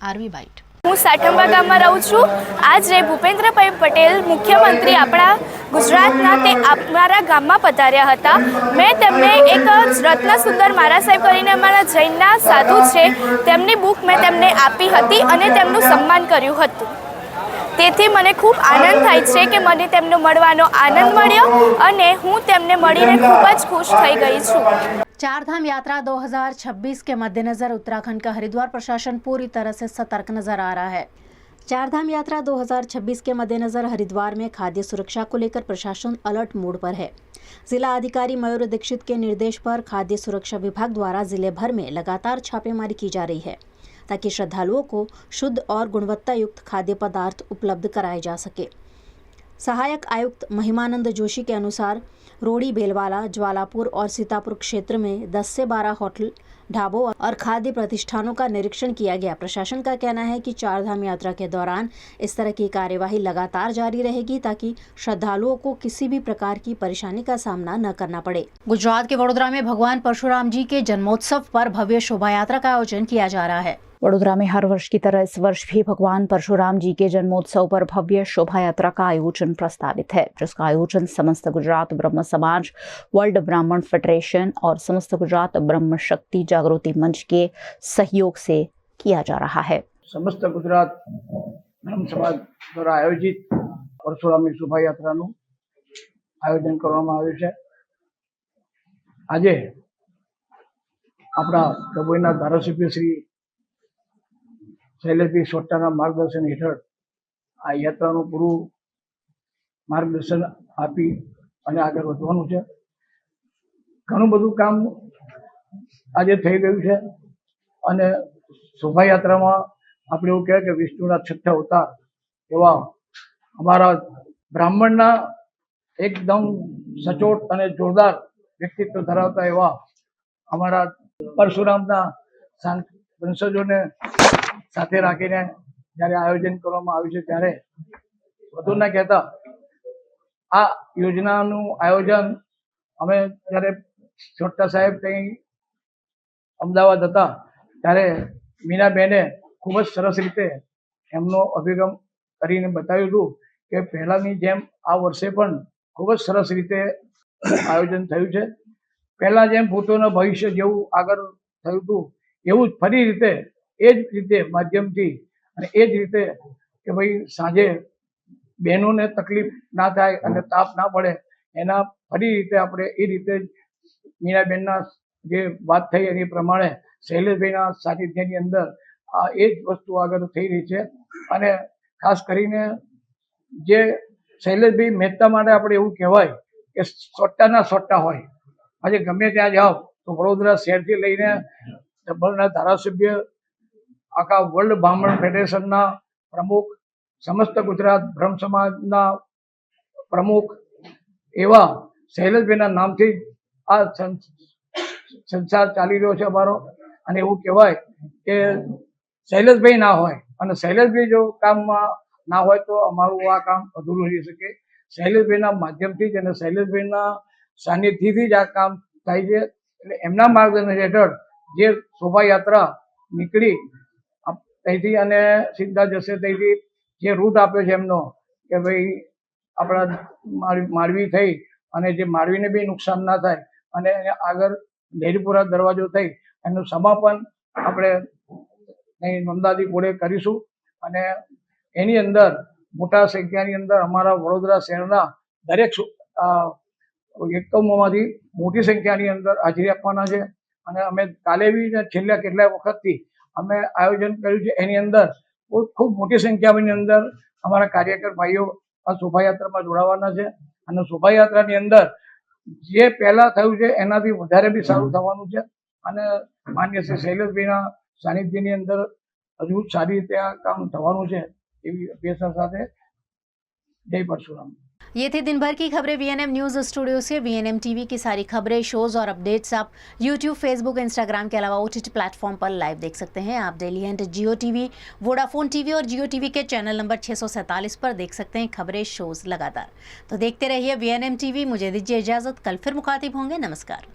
RV byte. હું સાઠંબા ગામમાં રહું છું। આજે ભૂપેન્દ્રભાઈ પટેલ મુખ્યમંત્રી આપણા ગુજરાતના તે અમારા ગામમાં પધાર્યા હતા। મેં તેમને એક રત્ન સુંદર મારા સાહેબ કરીને અમારા જૈનના સાધુ છે તેમની બુક મેં તેમને આપી હતી અને તેમનું સન્માન કર્યું હતું। તેથી મને ખૂબ આનંદ થાય છે કે મને તેમને મળવાનો આનંદ મળ્યો અને હું તેમને મળીને ખૂબ જ ખુશ થઈ गई છું। चारधाम यात्रा 2026 के मद्देनजर उत्तराखंड का हरिद्वार प्रशासन पूरी तरह से सतर्क नजर आ रहा है। चारधाम यात्रा 2026 के मद्देनजर हरिद्वार में खाद्य सुरक्षा को लेकर प्रशासन अलर्ट मोड पर है। जिला अधिकारी मयूर दीक्षित के निर्देश पर खाद्य सुरक्षा विभाग द्वारा जिले भर में लगातार छापेमारी की जा रही है ताकि श्रद्धालुओं को शुद्ध और गुणवत्ता युक्त खाद्य पदार्थ उपलब्ध कराए जा सके। सहायक आयुक्त महिमानंद जोशी के अनुसार रोड़ी बेलवाला, ज्वालापुर और सीतापुर क्षेत्र में 10 से 12 होटल, ढाबों और खाद्य प्रतिष्ठानों का निरीक्षण किया गया। प्रशासन का कहना है कि चारधाम यात्रा के दौरान इस तरह की कार्यवाही लगातार जारी रहेगी ताकि श्रद्धालुओं को किसी भी प्रकार की परेशानी का सामना न करना पड़े। गुजरात के वडोदरा में भगवान परशुराम जी के जन्मोत्सव पर भव्य शोभा यात्रा का आयोजन किया जा रहा है। वडोदरा में हर वर्ष की तरह इस वर्ष भी भगवान परशुराम जी के जन्मोत्सव पर भव्य शोभा यात्रा का आयोजन प्रस्तावित है, जिसका आयोजन समस्त गुजरात ब्रह्म समाज, वर्ल्ड ब्राह्मण फेडरेशन और समस्त गुजरात ब्रह्म शक्ति जागृति मंच के सहयोग से किया जा रहा है। समस्त गुजरात ब्रह्म समाज द्वारा आयोजित परशुरामની શોભાયાત્રાનું આયોજન કરવામાં આવ્યું છે। આજે આપણા ડભોઈના ધારાસભ્ય શ્રી શૈલેષભાઈ સોટાના માર્ગદર્શન હેઠળ આ યાત્રાનું પૂરું માર્ગદર્શન આપી અને આગળ વધવાનું છે। ઘણું બધું કામ આજે થઈ ગયું છે અને શોભાયાત્રામાં આપણે એવું કહેવાય કે વિષ્ણુના છઠ્ઠા અવતાર એવા અમારા બ્રાહ્મણના એકદમ સચોટ અને જોરદાર વ્યક્તિત્વ ધરાવતા એવા અમારા પરશુરામના વંશજોને સાથે રાખીને જ્યારે આયોજન કરવામાં આવ્યું છે ત્યારે વધુ ના કહેતા આ યોજનાનું આયોજન અમે જ્યારે છોટા સાહેબ ત્યાં અમદાવાદ હતા ત્યારે મીનાબેને ખૂબ જ સરસ રીતે એમનો અભિગમ કરીને બતાવ્યું હતું કે પહેલાંની જેમ આ વર્ષે પણ ખૂબ જ સરસ રીતે આયોજન થયું છે। પહેલાં જેમ ભૂતોના ભવિષ્ય જેવું આગળ થયું હતું એવું જ ફરી રીતે એ જ રીતે માધ્યમથી અને એ જ રીતે કે ભાઈ સાંજે બહેનોને તકલીફ ના થાય અને તાપ ના પડે એના ફરી રીતે આપણે એ રીતે મીનાબેનના જે વાત થઈ એની પ્રમાણે શૈલેષભાઈના સાનિધ્યની અંદર એ જ વસ્તુ આગળ થઈ રહી છે। અને ખાસ કરીને જે શૈલેષભાઈ મહેતા માટે આપણે એવું કહેવાય કે સોટ્ટાના સોટ્ટા હોય। આજે ગમે ત્યાં જાઓ તો વડોદરા શહેરથી લઈને ડભોઈના ધારાસભ્ય, આખા વર્લ્ડ બ્રાહ્મણ ફેડરેશનના પ્રમુખ, સમસ્ત ગુજરાત બ્રહ્મ સમાજના પ્રમુખ એવા શૈલેષભાઈના નામથી આ સંસાર ચાલી રહ્યો છે અમારો। અને એવું કહેવાય કે શૈલેષભાઈ ના હોય અને શૈલેષભાઈ જો કામમાં ના હોય તો અમારું આ કામ અધૂરું રહી શકે। શૈલેષભાઈના માધ્યમથી જ અને શૈલેષભાઈના સાનિધ્યથી જ આ કામ થાય છે। એટલે એમના માર્ગદર્શન હેઠળ જે શોભાયાત્રા નીકળી ત્યાંથી અને સીધા જશે ત્યાંથી જે રૂટ આપ્યો છે એમનો કે ભાઈ આપણા માંડવી થઈ અને જે માંડવીને બી નુકસાન ના થાય અને આગળ લેરીપુરા દરવાજો થઈ એનું સમાપન આપણે અહીં નોંદાદી કોડે કરીશું। અને એની અંદર મોટા સંખ્યાની અંદર અમારા વડોદરા શહેરના દરેક એકમોમાંથી મોટી સંખ્યાની અંદર હાજરી આપવાના છે। અને અમે કાલે બી છેલ્લા કેટલાય વખતથી અમે આયોજન કર્યું છે એની અંદર ખૂબ મોટી સંખ્યાની અંદર અમારા કાર્યકર ભાઈઓ આ શોભાયાત્રામાં જોડાવાના છે। અને શોભાયાત્રાની અંદર જે પહેલાં થયું છે એનાથી વધારે બી સારું થવાનું છે। અને માન્ય શ્રી શૈલેષભાઈના સાનિધ્યની અંદર હજુ સારી રીતે આ કામ થવાનું છે એવી અપેક્ષા સાથે જય પરશુરામ। ये थी दिन भर की खबरें वीएनएम न्यूज़ स्टूडियो से। वीएनएम टीवी की सारी खबरें, शोज और अपडेट्स आप यूट्यूब, फेसबुक, इंस्टाग्राम के अलावा ओटीटी प्लेटफॉर्म पर लाइव देख सकते हैं। आप daily and Jio TV, Vodafone TV और जियो टीवी के चैनल नंबर 647 पर देख सकते हैं खबरें, शोज लगातार। तो देखते रहिए वीएनएम टीवी। मुझे दीजिए इजाजत, कल फिर मुखातिब होंगे। नमस्कार।